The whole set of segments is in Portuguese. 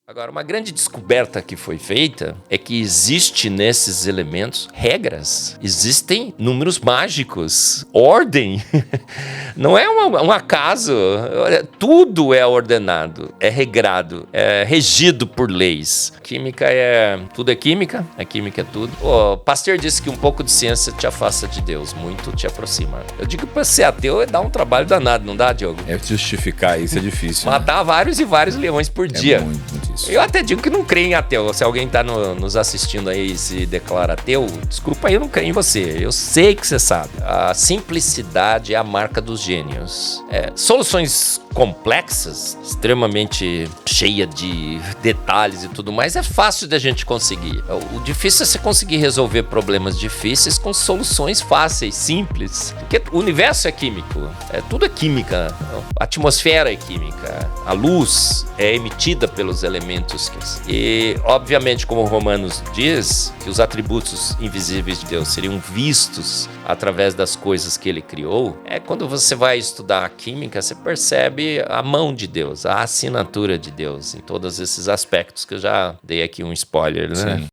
Agora, uma grande descoberta que foi feita é que existe nesses elementos regras, existem números mágicos, ordem. Não é um acaso, tudo é ordenado, é regrado, é regido por leis. Química tudo é química, a química é tudo. O Pasteur disse que um pouco de ciência te afasta de Deus, muito te aproxima. Eu digo que para ser ateu dá um trabalho danado, não dá, Diogo? É justificar isso é difícil. Matar vários e vários leões por dia. Muito isso. Eu até digo que não creio em ateu. Se alguém tá nos assistindo aí e se declara ateu, desculpa aí, eu não creio em você. Eu sei que você sabe. A simplicidade é a marca dos gênios. Soluções complexas, extremamente cheia de detalhes e tudo mais, é fácil da gente conseguir. O difícil é você conseguir resolver problemas difíceis com soluções fáceis, simples. Porque o universo é químico. Tudo é química. A atmosfera é química. A luz é emitida pelos elementos. E, obviamente, como Romanos diz, que os atributos invisíveis de Deus seriam vistos através das coisas que ele criou, quando você vai estudar a química, você percebe a mão de Deus, a assinatura de Deus em todos esses aspectos que eu já dei aqui um spoiler, né? Sim.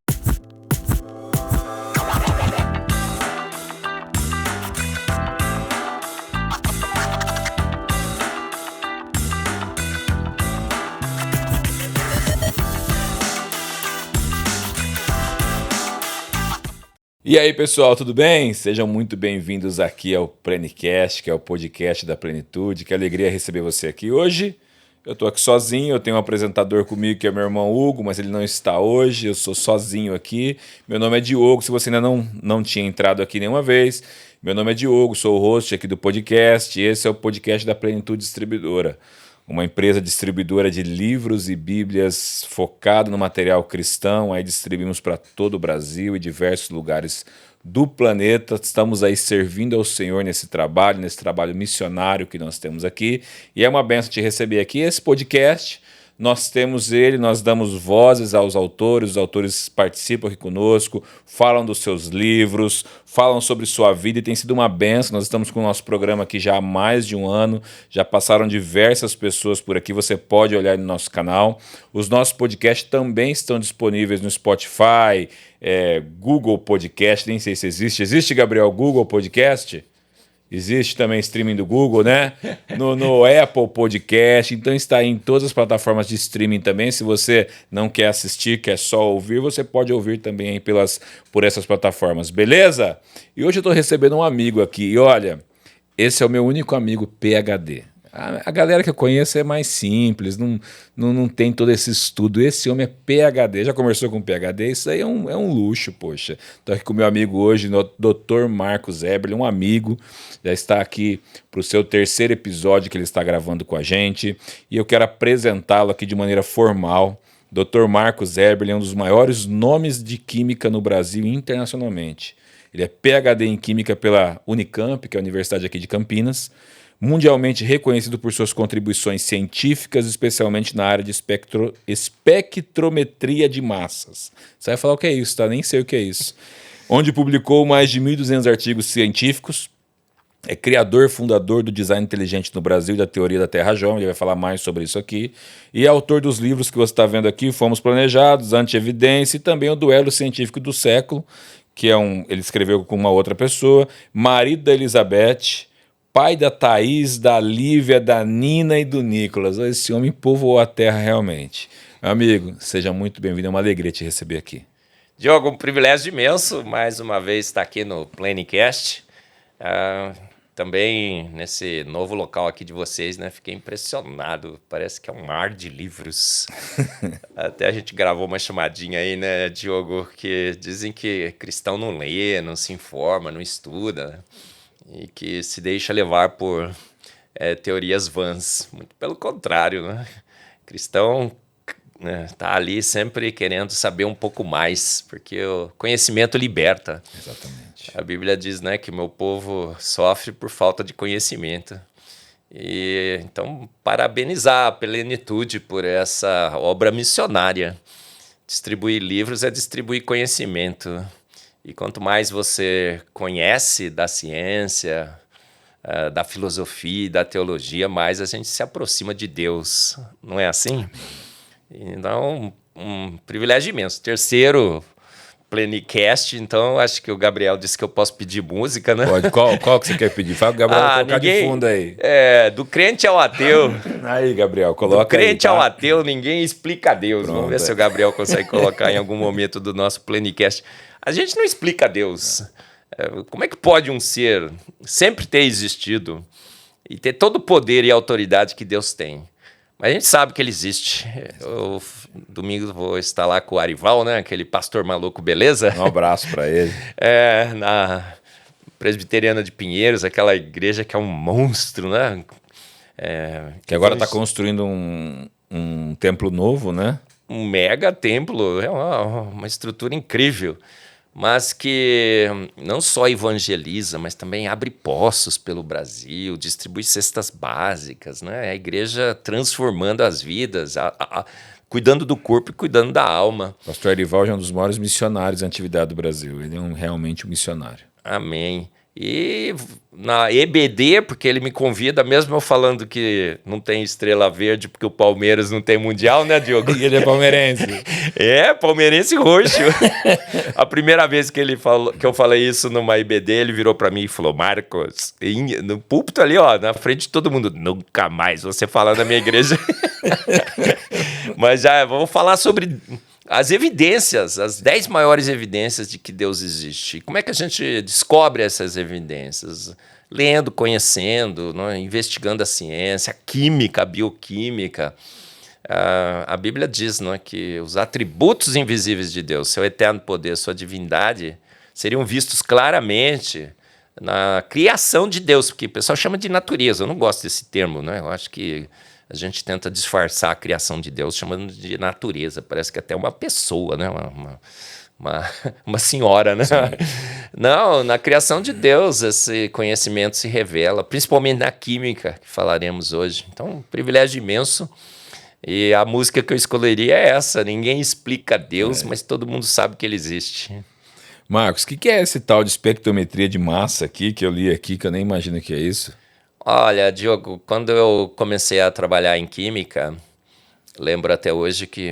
E aí, pessoal, tudo bem? Sejam muito bem-vindos aqui ao Plenicast, que é o podcast da Plenitude. Que alegria receber você aqui hoje. Eu estou aqui sozinho, eu tenho um apresentador comigo que é meu irmão Hugo, mas ele não está hoje, eu sou sozinho aqui. Meu nome é Diogo, se você ainda não tinha entrado aqui nenhuma vez. Meu nome é Diogo, sou o host aqui do podcast, e esse é o podcast da Plenitude Distribuidora. Uma empresa distribuidora de livros e bíblias focado no material cristão. Aí distribuímos para todo o Brasil e diversos lugares do planeta. Estamos aí servindo ao Senhor nesse trabalho missionário que nós temos aqui. E é uma bênção te receber aqui. Esse podcast, nós temos nós damos vozes aos autores, os autores participam aqui conosco, falam dos seus livros, falam sobre sua vida e tem sido uma bênção. Nós estamos com o nosso programa aqui já há mais de um ano, já passaram diversas pessoas por aqui, você pode olhar no nosso canal. Os nossos podcasts também estão disponíveis no Spotify, Google Podcast, nem sei se existe. Existe, Gabriel, Google Podcast? Existe também streaming do Google, né? No Apple Podcast. Então está em todas as plataformas de streaming também. Se você não quer assistir, quer só ouvir, você pode ouvir também por essas plataformas, beleza? E hoje eu estou recebendo um amigo aqui. E olha, esse é o meu único amigo PhD. A galera que eu conheço é mais simples, não tem todo esse estudo. Esse homem é PhD, já conversou com PhD? Isso aí é um luxo, poxa. Estou aqui com o meu amigo hoje, o Dr. Marcos Eberle, um amigo, já está aqui para o seu terceiro episódio que ele está gravando com a gente. E eu quero apresentá-lo aqui de maneira formal. Dr. Marcos Eberle é um dos maiores nomes de química no Brasil e internacionalmente. Ele é PhD em Química pela Unicamp, que é a universidade aqui de Campinas, mundialmente reconhecido por suas contribuições científicas, especialmente na área de espectrometria de massas. Você vai falar o que é isso, tá? Nem sei o que é isso. Onde publicou mais de 1.200 artigos científicos, é criador, fundador do design inteligente no Brasil e da teoria da Terra Jovem, ele vai falar mais sobre isso aqui, e é autor dos livros que você está vendo aqui, Fomos Planejados, Anti-Evidência e também o Duelo Científico do Século, que ele escreveu com uma outra pessoa, marido da Elizabeth, pai da Thaís, da Lívia, da Nina e do Nicolas. Esse homem povoou a terra realmente. Meu amigo, seja muito bem-vindo, é uma alegria te receber aqui. Diogo, um privilégio imenso, mais uma vez estar aqui no Plenicast. Também nesse novo local aqui de vocês, né? Fiquei impressionado, parece que é um mar de livros. Até a gente gravou uma chamadinha aí, né, Diogo, que dizem que cristão não lê, não se informa, não estuda, e que se deixa levar por teorias vãs. Muito pelo contrário, né? Cristão tá ali sempre querendo saber um pouco mais, porque o conhecimento liberta. Exatamente. A Bíblia diz, né, que o meu povo sofre por falta de conhecimento. E então, parabenizar a Plenitude por essa obra missionária. Distribuir livros é distribuir conhecimento. E quanto mais você conhece da ciência, da filosofia e da teologia, mais a gente se aproxima de Deus. Não é assim? Então, um privilégio imenso. Terceiro Plenicast, então acho que o Gabriel disse que eu posso pedir música, né? Pode. Qual que você quer pedir? Fala o Gabriel colocar de fundo aí. Do crente ao ateu. Aí, Gabriel, coloca aí. Do crente aí, tá? ao ateu, ninguém explica Deus. Pronto, Vamos ver se o Gabriel consegue colocar em algum momento do nosso Plenicast. A gente não explica Deus. Como é que pode um ser sempre ter existido e ter todo o poder e autoridade que Deus tem? Mas a gente sabe que ele existe. Eu, domingo vou estar lá com o Arival, né? Aquele pastor maluco, beleza? Um abraço para ele. Na Presbiteriana de Pinheiros, aquela igreja que é um monstro, né? Que agora está construindo um templo novo, né? Um mega templo, é uma estrutura incrível. Mas que não só evangeliza, mas também abre poços pelo Brasil, distribui cestas básicas, né? A igreja transformando as vidas, cuidando do corpo e cuidando da alma. O pastor Arival é um dos maiores missionários em atividade do Brasil. Ele é realmente um missionário. Amém. E na EBD, porque ele me convida, mesmo eu falando que não tem estrela verde, porque o Palmeiras não tem mundial, né, Diogo? E ele é palmeirense. Palmeirense roxo. A primeira vez que eu falei isso numa EBD, ele virou pra mim e falou: Marcos, no púlpito ali, ó, na frente de todo mundo, nunca mais você falar na minha igreja. Mas já vamos falar sobre as evidências, as 10 maiores evidências de que Deus existe. Como é que a gente descobre essas evidências? Lendo, conhecendo, né? Investigando a ciência, a química, a bioquímica. A Bíblia diz, né, que os atributos invisíveis de Deus, seu eterno poder, sua divindade, seriam vistos claramente na criação de Deus, porque o pessoal chama de natureza. Eu não gosto desse termo, né? Eu acho que a gente tenta disfarçar a criação de Deus chamando de natureza. Parece que até uma pessoa, né? Uma senhora, né? Sim. Não, na criação de Deus esse conhecimento se revela, principalmente na química, que falaremos hoje. Então, um privilégio imenso. E a música que eu escolheria é essa. Ninguém explica Deus, mas todo mundo sabe que ele existe. Marcos, o que é esse tal de espectrometria de massa aqui, que eu li aqui, que eu nem imagino que é isso? Olha, Diogo, quando eu comecei a trabalhar em química, lembro até hoje que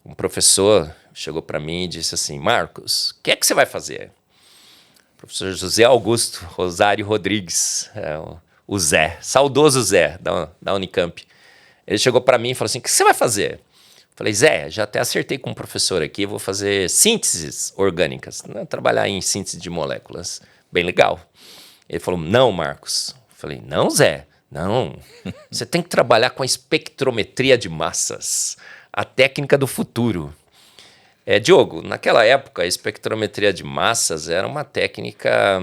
um professor chegou para mim e disse assim: Marcos, o que é que você vai fazer? O professor José Augusto Rosário Rodrigues, o Zé, saudoso Zé, da Unicamp. Ele chegou para mim e falou assim: o que você vai fazer? Falei: Zé, já até acertei com um professor aqui, vou fazer sínteses orgânicas, né? Trabalhar em síntese de moléculas. Bem legal. Ele falou: não, Marcos. Falei: não, Zé, não. Você tem que trabalhar com a espectrometria de massas, a técnica do futuro. Diogo, naquela época, a espectrometria de massas era uma técnica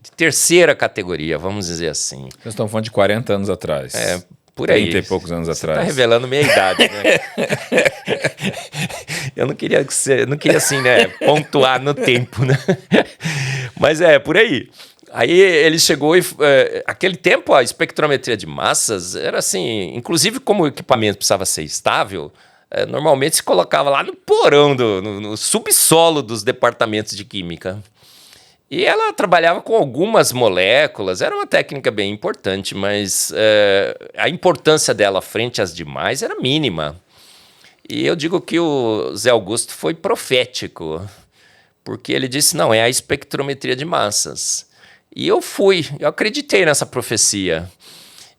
de terceira categoria, vamos dizer assim. Nós estamos falando de 40 anos atrás. Por aí. 30 e poucos anos atrás. Você está revelando minha idade, né? Eu não queria assim, né, pontuar no tempo, né? Mas por aí. Aí ele chegou e... aquele tempo, a espectrometria de massas era assim... Inclusive, como o equipamento precisava ser estável, normalmente se colocava lá no porão, no subsolo dos departamentos de química. E ela trabalhava com algumas moléculas, era uma técnica bem importante, mas a importância dela frente às demais era mínima. E eu digo que o Zé Augusto foi profético, porque ele disse: não, é a espectrometria de massas. E eu acreditei nessa profecia.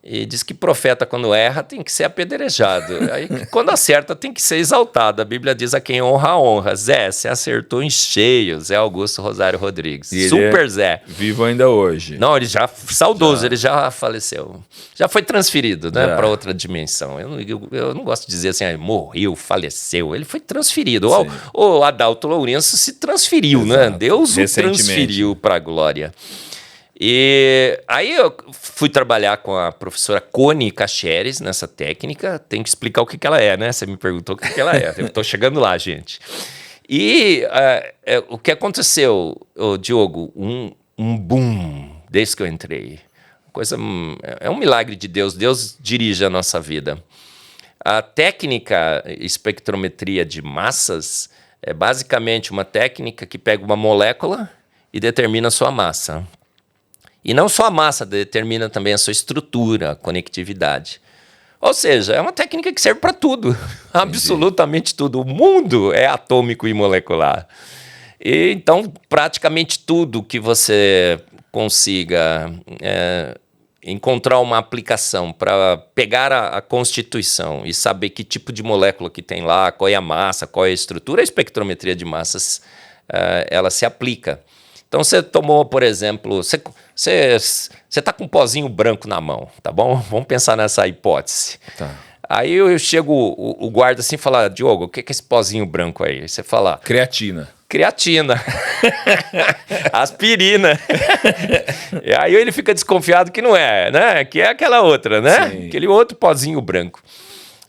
E diz que profeta, quando erra, tem que ser apedrejado. Aí, quando acerta, tem que ser exaltado. A Bíblia diz: a quem honra, honra. Zé, você acertou em cheio. Zé Augusto Rosário Rodrigues. E Super Zé. Vivo ainda hoje. Não, ele já saudoso, ele já faleceu. Já foi transferido, né, para outra dimensão. Eu não gosto de dizer assim: morreu, faleceu. Ele foi transferido. O Adalto Lourenço se transferiu, né? Deus o transferiu para a glória. E aí eu fui trabalhar com a professora Cone Cacheres nessa técnica. Tem que explicar o que ela é, né? Você me perguntou o que ela é. Eu estou chegando lá, gente. E o que aconteceu, Diogo, um boom desde que eu entrei. É um milagre de Deus. Deus dirige a nossa vida. A técnica espectrometria de massas é basicamente uma técnica que pega uma molécula e determina a sua massa. E não só a massa, determina também a sua estrutura, a conectividade. Ou seja, é uma técnica que serve para tudo, absolutamente tudo. O mundo é atômico e molecular. E, então, praticamente tudo que você consiga encontrar uma aplicação para pegar a constituição e saber que tipo de molécula que tem lá, qual é a massa, qual é a estrutura, a espectrometria de massas, ela se aplica. Então, você tomou, por exemplo, você está com um pozinho branco na mão, tá bom? Vamos pensar nessa hipótese. Tá. Aí eu chego, o guarda assim e fala, Diogo, o que é esse pozinho branco aí? Aí você fala... Creatina. Aspirina. E aí ele fica desconfiado que não é, né? Que é aquela outra, né? Sim. Aquele outro pozinho branco.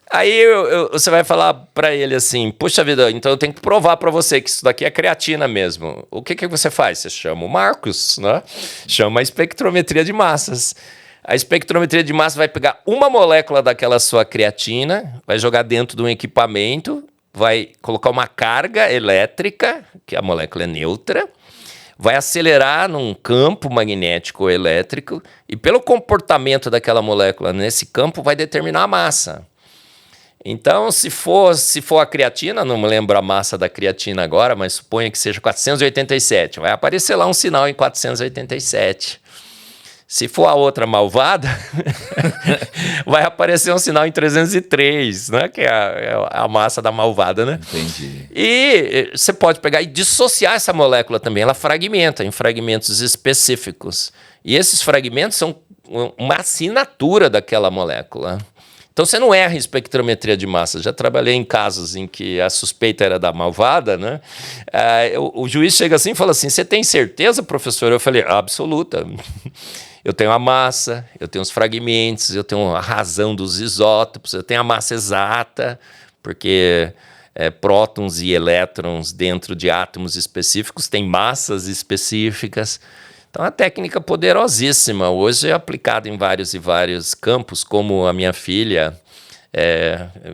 Aí você vai falar para ele assim, puxa vida, então eu tenho que provar para você que isso daqui é creatina mesmo. O que você faz? Você chama o Marcos, né? Chama a espectrometria de massas. A espectrometria de massa vai pegar uma molécula daquela sua creatina, vai jogar dentro de um equipamento, vai colocar uma carga elétrica, que a molécula é neutra, vai acelerar num campo magnético elétrico e pelo comportamento daquela molécula nesse campo vai determinar a massa. Então, se for a creatina, não me lembro a massa da creatina agora, mas suponha que seja 487, vai aparecer lá um sinal em 487. Se for a outra malvada, vai aparecer um sinal em 303, né? Que é a massa da malvada, né? Entendi. E você pode pegar e dissociar essa molécula também. Ela fragmenta em fragmentos específicos. E esses fragmentos são uma assinatura daquela molécula. Então, você não erra em espectrometria de massa. Já trabalhei em casos em que a suspeita era da malvada, né? O juiz chega assim e fala assim, você tem certeza, professor? Eu falei, absoluta. Eu tenho a massa, eu tenho os fragmentos, eu tenho a razão dos isótopos, eu tenho a massa exata, porque prótons e elétrons dentro de átomos específicos têm massas específicas. Então, é uma técnica poderosíssima, hoje é aplicada em vários e vários campos, como a minha filha,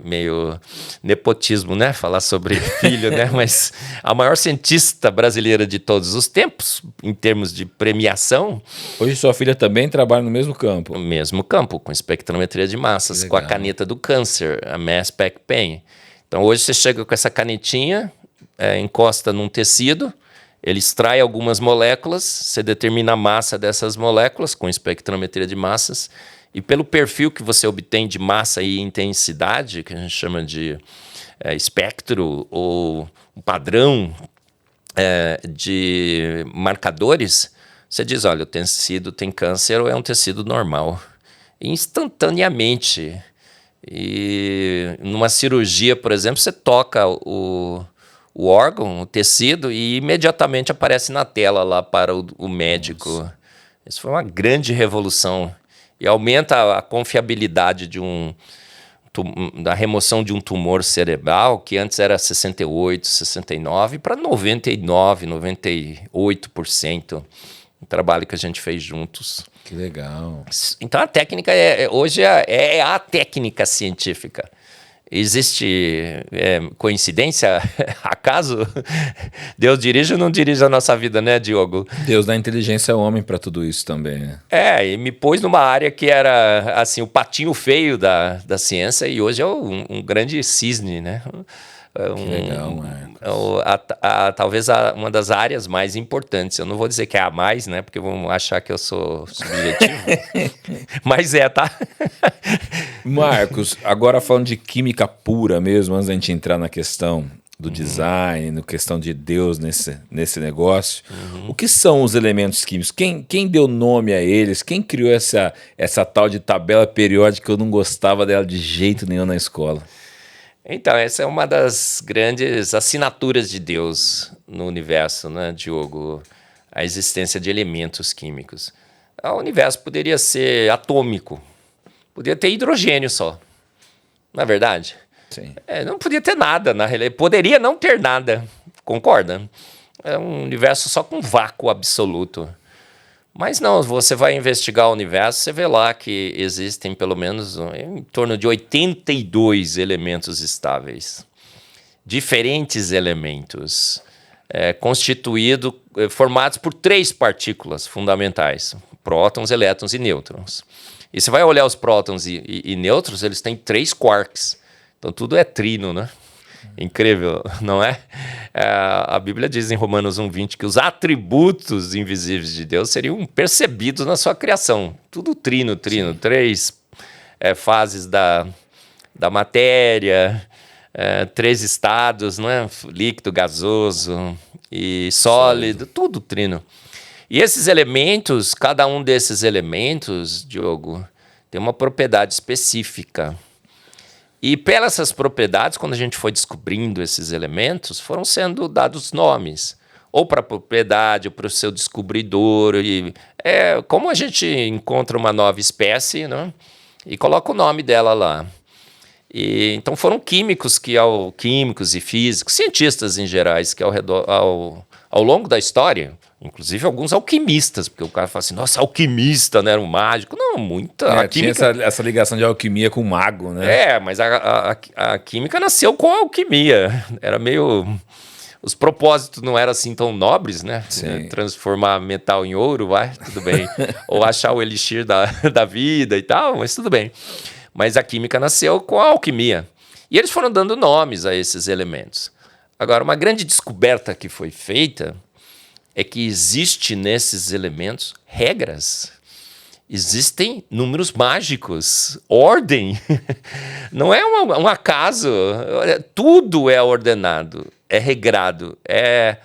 meio nepotismo, né? Falar sobre filho, né? Mas a maior cientista brasileira de todos os tempos, em termos de premiação... Hoje sua filha também trabalha no mesmo campo? No mesmo campo, com espectrometria de massas, com a caneta do câncer, a Mass Spec Pen. Então, hoje você chega com essa canetinha, encosta num tecido, ele extrai algumas moléculas, você determina a massa dessas moléculas com espectrometria de massas, e pelo perfil que você obtém de massa e intensidade, que a gente chama de espectro ou um padrão de marcadores, você diz, olha, o tecido tem câncer ou é um tecido normal. E instantaneamente. E numa cirurgia, por exemplo, você toca o órgão, o tecido, e imediatamente aparece na tela lá para o médico. Nossa. Isso foi uma grande revolução. E aumenta a confiabilidade da remoção de um tumor cerebral, que antes era 68%, 69%, para 99%, 98%. Um trabalho que a gente fez juntos. Que legal. Então a técnica hoje é a técnica científica. Existe coincidência? Acaso? Deus dirige ou não dirige a nossa vida, né, Diogo? Deus dá inteligência ao homem para tudo isso também, né? E me pôs numa área que era assim, o patinho feio da ciência, e hoje é um grande cisne, né? Que legal, Marcos. Talvez uma das áreas mais importantes. Eu não vou dizer que é a mais, né? Porque vão achar que eu sou subjetivo. Mas tá? Marcos, agora falando de química pura mesmo, antes da gente entrar na questão do design, na questão de Deus nesse negócio, o que são os elementos químicos? Quem deu nome a eles? Quem criou essa tal de tabela periódica que eu não gostava dela de jeito nenhum na escola? Então, essa é uma das grandes assinaturas de Deus no universo, né, Diogo? A existência de elementos químicos. O universo poderia ser atômico, poderia ter hidrogênio só, não é verdade? Sim. Não podia ter nada, na realidade. Poderia não ter nada, concorda? É um universo só com vácuo absoluto. Mas não, você vai investigar o universo, você vê lá que existem pelo menos em torno de 82 elementos estáveis. Diferentes elementos, formados por 3 partículas fundamentais, prótons, elétrons e nêutrons. E você vai olhar os prótons e nêutrons, eles têm 3 quarks. Então tudo é trino, né? Incrível, não é? A Bíblia diz em Romanos 1:20 que os atributos invisíveis de Deus seriam percebidos na sua criação. Tudo trino, Sim. 3 fases da matéria, 3 estados, não é? Líquido, gasoso e sólido, tudo trino. E esses elementos, cada um desses elementos, Diogo, tem uma propriedade específica. E pelas essas propriedades, quando a gente foi descobrindo esses elementos, foram sendo dados nomes. Ou para a propriedade, ou para o seu descobridor. É como a gente encontra uma nova espécie, né? E coloca o nome dela lá. Então foram químicos e físicos, cientistas em gerais, que ao longo da história, inclusive alguns alquimistas, porque o cara fala assim, nossa, alquimista, né, era um mágico. Não, muita. Tinha essa ligação de alquimia com mago, né? Mas a química nasceu com a alquimia. Era meio... Os propósitos não eram assim tão nobres, né? Sim. Transformar metal em ouro, tudo bem. Ou achar o elixir da vida e tal, mas tudo bem. Mas a química nasceu com a alquimia. E eles foram dando nomes a esses elementos. Agora, uma grande descoberta que foi feita é que existe nesses elementos regras. Existem números mágicos, ordem. Não é um acaso. Tudo é ordenado, é regrado, é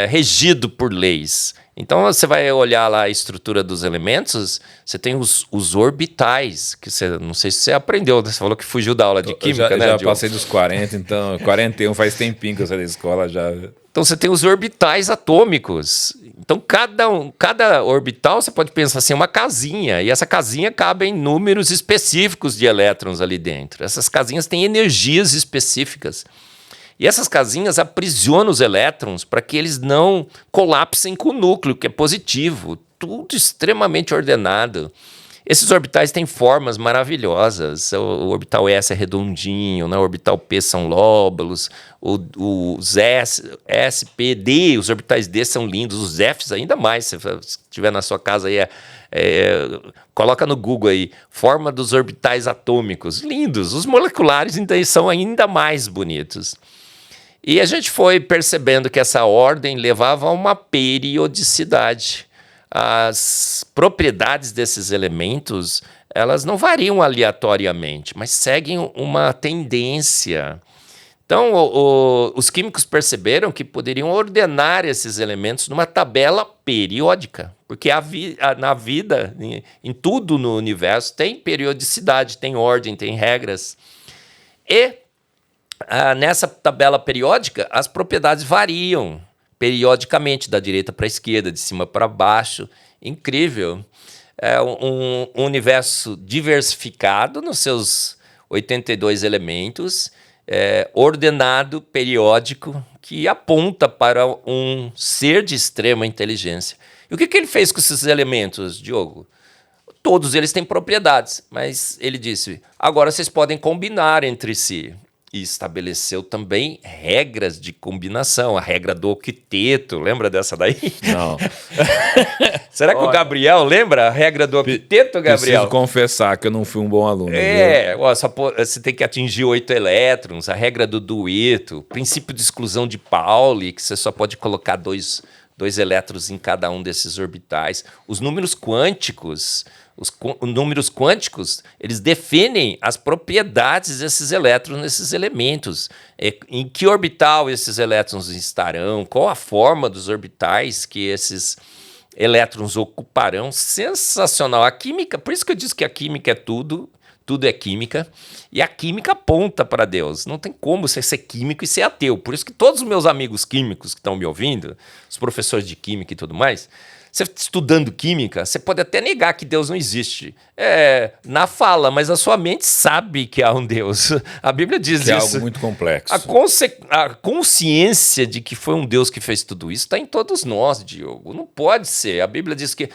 regido por leis. Então, você vai olhar lá a estrutura dos elementos, você tem os orbitais, que não sei se você aprendeu, você falou que fugiu da aula de química, né, Já Diogo? passei dos 40, então 41 faz tempinho que eu saí da escola já. Então, você tem os orbitais atômicos. Então, cada orbital, você pode pensar assim, uma casinha. E essa casinha cabe em números específicos de elétrons ali dentro. Essas casinhas têm energias específicas. E essas casinhas aprisionam os elétrons para que eles não colapsem com o núcleo, que é positivo. Tudo extremamente ordenado. Esses orbitais têm formas maravilhosas. O orbital S é redondinho, né? O orbital P são lóbulos, os S, P, D, os orbitais D são lindos, os Fs ainda mais. Se estiver na sua casa aí, coloca no Google aí, forma dos orbitais atômicos, lindos. Os moleculares então, são ainda mais bonitos. E a gente foi percebendo que essa ordem levava a uma periodicidade. As propriedades desses elementos, elas não variam aleatoriamente, mas seguem uma tendência. Então, os químicos perceberam que poderiam ordenar esses elementos numa tabela periódica, porque na vida, em tudo no universo, tem periodicidade, tem ordem, tem regras. E nessa tabela periódica, as propriedades variam periodicamente, da direita para a esquerda, de cima para baixo. Incrível. É um universo diversificado nos seus 82 elementos, ordenado, periódico, que aponta para um ser de extrema inteligência. E o que ele fez com esses elementos, Diogo? Todos eles têm propriedades, mas ele disse, agora vocês podem combinar entre si. E estabeleceu também regras de combinação, a regra do octeto, lembra dessa daí? Não. Será que o Gabriel lembra a regra do octeto, Gabriel? Preciso confessar que eu não fui um bom aluno. Você tem que atingir 8 elétrons, a regra do dueto, princípio de exclusão de Pauli, que você só pode colocar dois elétrons em cada um desses orbitais. Os números quânticos... Os números quânticos, eles definem as propriedades desses elétrons nesses elementos. Em que orbital esses elétrons estarão, qual a forma dos orbitais que esses elétrons ocuparão. Sensacional. A química, por isso que eu disse que a química é tudo é química, e a química aponta para Deus. Não tem como você ser químico e ser ateu. Por isso que todos os meus amigos químicos que estão me ouvindo, os professores de química e tudo mais... Você estudando química, você pode até negar que Deus não existe. Na fala, mas a sua mente sabe que há um Deus. A Bíblia diz que isso. É algo muito complexo. A consciência de que foi um Deus que fez tudo isso está em todos nós, Diogo. Não pode ser. A Bíblia diz que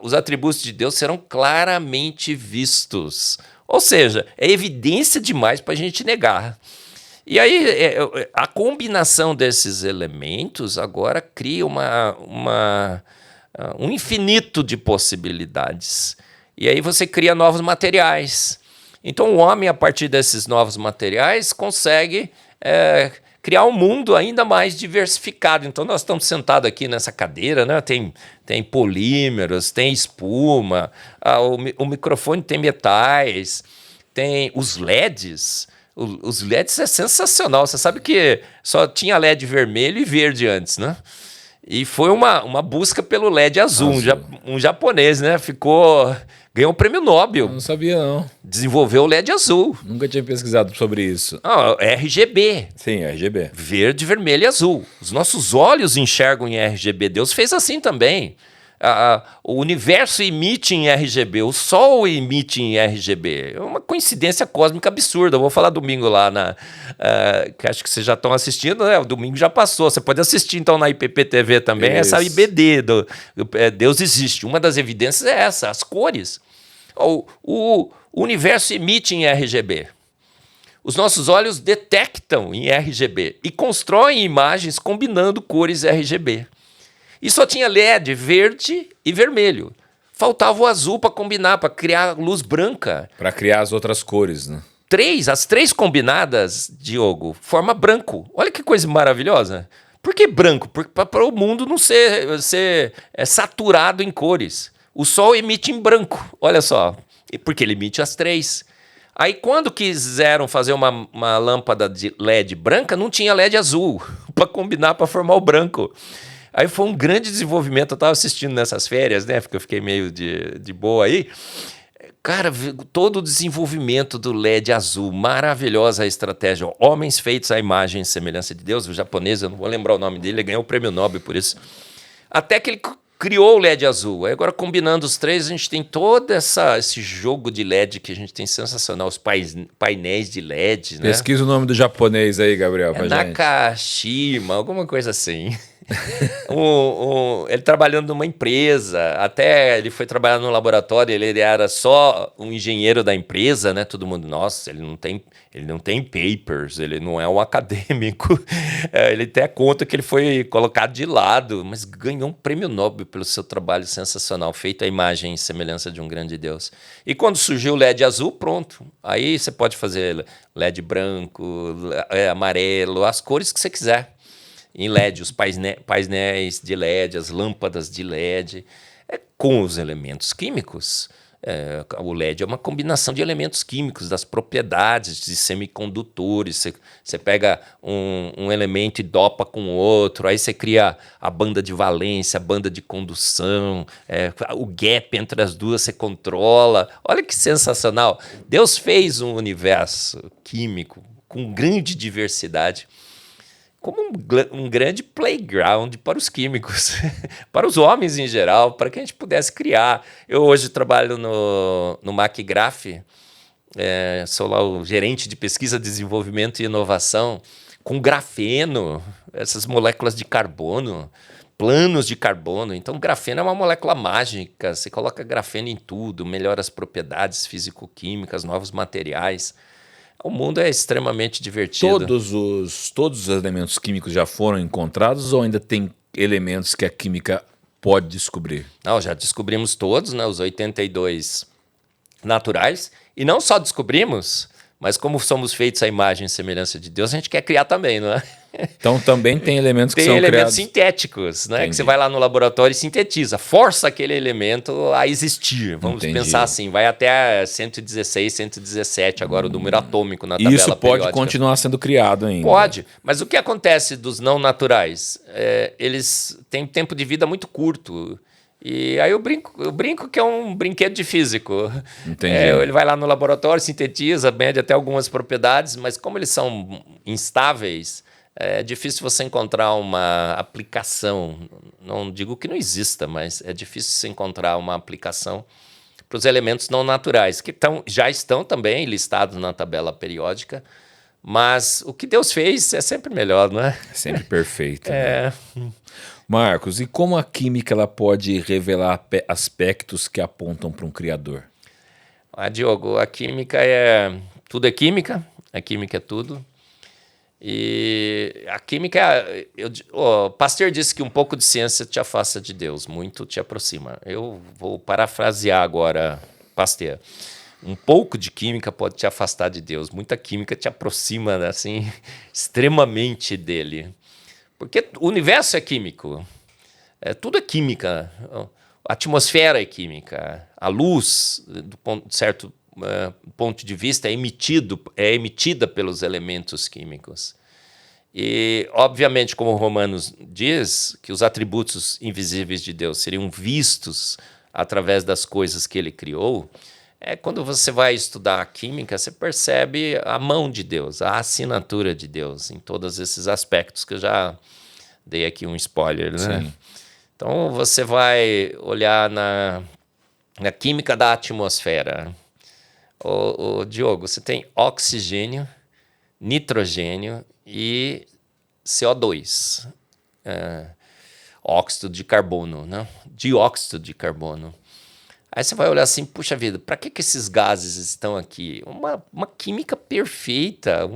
os atributos de Deus serão claramente vistos. Ou seja, é evidência demais para a gente negar. E aí, a combinação desses elementos agora cria um infinito de possibilidades. E aí você cria novos materiais. Então o homem, a partir desses novos materiais, consegue criar um mundo ainda mais diversificado. Então nós estamos sentados aqui nessa cadeira, né? Tem polímeros, tem espuma, o microfone tem metais, tem os LEDs. Os LEDs é sensacional. Você sabe que só tinha LED vermelho e verde antes, né? E foi uma busca pelo LED azul. Um japonês, né? Ganhou um prêmio Nobel. Eu não sabia, não. Desenvolveu o LED azul. Nunca tinha pesquisado sobre isso. RGB. Sim, RGB. Verde, vermelho e azul. Os nossos olhos enxergam em RGB. Deus fez assim também. O universo emite em RGB, o Sol emite em RGB. É uma coincidência cósmica absurda. Eu vou falar domingo lá, que acho que vocês já estão assistindo, né? O domingo já passou. Você pode assistir então na IPP-TV também, essa IBD, Deus existe. Uma das evidências é essa, as cores. O universo emite em RGB. Os nossos olhos detectam em RGB e constroem imagens combinando cores RGB. E só tinha LED verde e vermelho. Faltava o azul para combinar, para criar luz branca. Para criar as outras cores, né? As três combinadas, Diogo, forma branco. Olha que coisa maravilhosa. Por que branco? Para o mundo não ser saturado em cores. O Sol emite em branco, olha só. Porque ele emite as três. Aí quando quiseram fazer uma lâmpada de LED branca, não tinha LED azul para combinar, para formar o branco. Aí foi um grande desenvolvimento. Eu estava assistindo nessas férias, né? Porque eu fiquei meio de boa aí. Cara, todo o desenvolvimento do LED azul, maravilhosa a estratégia. Homens feitos à imagem e semelhança de Deus, o japonês, eu não vou lembrar o nome dele, ele ganhou o prêmio Nobel por isso. Até que ele criou o LED azul. Aí agora, combinando os três, a gente tem todo esse jogo de LED que a gente tem sensacional, os painéis de LED, né? Pesquisa o nome do japonês aí, Gabriel, pra gente. Nakashima, alguma coisa assim. Ele trabalhando numa empresa, até ele foi trabalhar no laboratório, ele era só um engenheiro da empresa, né? Todo mundo, nossa, ele não tem papers, ele não é um acadêmico. Ele até conta que ele foi colocado de lado, mas ganhou um prêmio Nobel pelo seu trabalho sensacional, feito à imagem e semelhança de um grande Deus. E quando surgiu o LED azul, pronto. Aí você pode fazer LED branco, amarelo, as cores que você quiser. Em LED, os painéis de LED, as lâmpadas de LED, com os elementos químicos. O LED é uma combinação de elementos químicos, das propriedades de semicondutores. Você pega um elemento e dopa com outro, aí você cria a banda de valência, a banda de condução, o gap entre as duas você controla. Olha que sensacional! Deus fez um universo químico com grande diversidade, como um grande playground para os químicos, para os homens em geral, para que a gente pudesse criar. Eu hoje trabalho no MacGraph, sou lá o gerente de pesquisa, desenvolvimento e inovação, com grafeno, essas moléculas de carbono, planos de carbono. Então, grafeno é uma molécula mágica, você coloca grafeno em tudo, melhora as propriedades físico-químicas, novos materiais. O mundo é extremamente divertido. Todos os elementos químicos já foram encontrados ou ainda tem elementos que a química pode descobrir? Não, já descobrimos todos, né, os 82 naturais. E não só descobrimos, mas como somos feitos à imagem e semelhança de Deus, a gente quer criar também, não é? Então também tem elementos que são criados. Tem elementos sintéticos, né? Entendi. Que você vai lá no laboratório e sintetiza, força aquele elemento a existir. Vamos pensar assim, vai até 116, 117 agora o número atômico na tabela periódica. Isso pode periódica. Continuar sendo criado ainda. Pode, mas o que acontece dos não naturais? Eles têm tempo de vida muito curto. E aí eu brinco que é um brinquedo de físico. Entendi. Ele vai lá no laboratório, sintetiza, mede até algumas propriedades, mas como eles são instáveis, é difícil você encontrar uma aplicação. Não digo que não exista, mas é difícil você encontrar uma aplicação para os elementos não naturais, que já estão também listados na tabela periódica, mas o que Deus fez é sempre melhor, não é? Sempre perfeito. Né? Marcos, e como a química ela pode revelar aspectos que apontam para um criador? Diogo, a química tudo é química, a química é tudo. E a química, Pasteur disse que um pouco de ciência te afasta de Deus, muito te aproxima. Eu vou parafrasear agora Pasteur. Um pouco de química pode te afastar de Deus. Muita química te aproxima, assim, extremamente dele. Porque o universo é químico. Tudo é química. A atmosfera é química. A luz, de certo ponto de vista, é emitida pelos elementos químicos. E, obviamente, como Romanos diz, que os atributos invisíveis de Deus seriam vistos através das coisas que ele criou, quando você vai estudar a química, você percebe a mão de Deus, a assinatura de Deus em todos esses aspectos que eu já dei aqui um spoiler, né? Sim. Então, você vai olhar na química da atmosfera. Ô, Diogo, você tem oxigênio, nitrogênio e CO2, óxido de carbono, né? Dióxido de carbono. Aí você vai olhar assim, puxa vida, para que esses gases estão aqui? Uma química perfeita,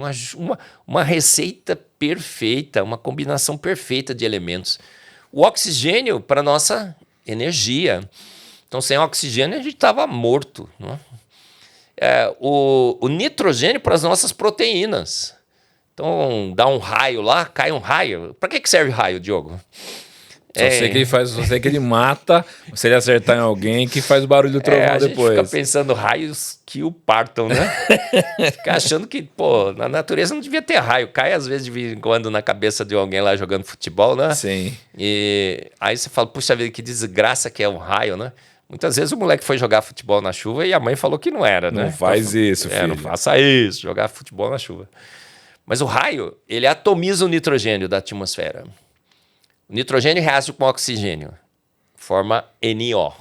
uma receita perfeita, uma combinação perfeita de elementos. O oxigênio para nossa energia. Então, sem oxigênio, a gente estava morto, né? O nitrogênio para as nossas proteínas. Então, dá um raio lá, cai um raio. Para que serve raio, Diogo? Só sei que ele mata, se ele acertar em alguém, que faz o barulho do trovão a depois. gente fica pensando raios que o partam, né? Fica achando que, na natureza não devia ter raio. Cai às vezes de vez em quando na cabeça de alguém lá jogando futebol, né? Sim. E aí você fala, puxa vida, que desgraça que é um raio, né? Muitas vezes o moleque foi jogar futebol na chuva e a mãe falou que não era, né? Não faz isso, filho. Não faça isso, jogar futebol na chuva. Mas o raio, ele atomiza o nitrogênio da atmosfera. O nitrogênio reage com o oxigênio, forma NO,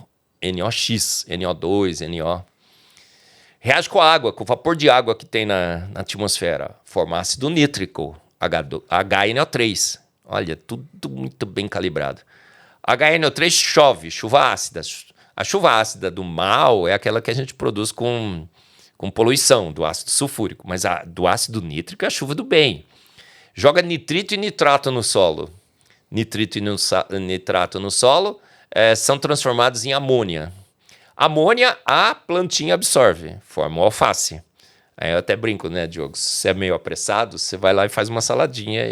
NOx, NO2, NO. Reage com a água, com o vapor de água que tem na atmosfera, forma ácido nítrico, HNO3. Olha, tudo muito bem calibrado. HNO3 chove, chuva ácida. A chuva ácida do mal é aquela que a gente produz com poluição, do ácido sulfúrico, mas a do ácido nítrico é a chuva do bem. Joga nitrito e nitrato no solo. Nitrito e nitrato no solo são transformados em amônia. Amônia a plantinha absorve, forma o alface. Aí eu até brinco, né, Diogo? Se você é meio apressado, você vai lá e faz uma saladinha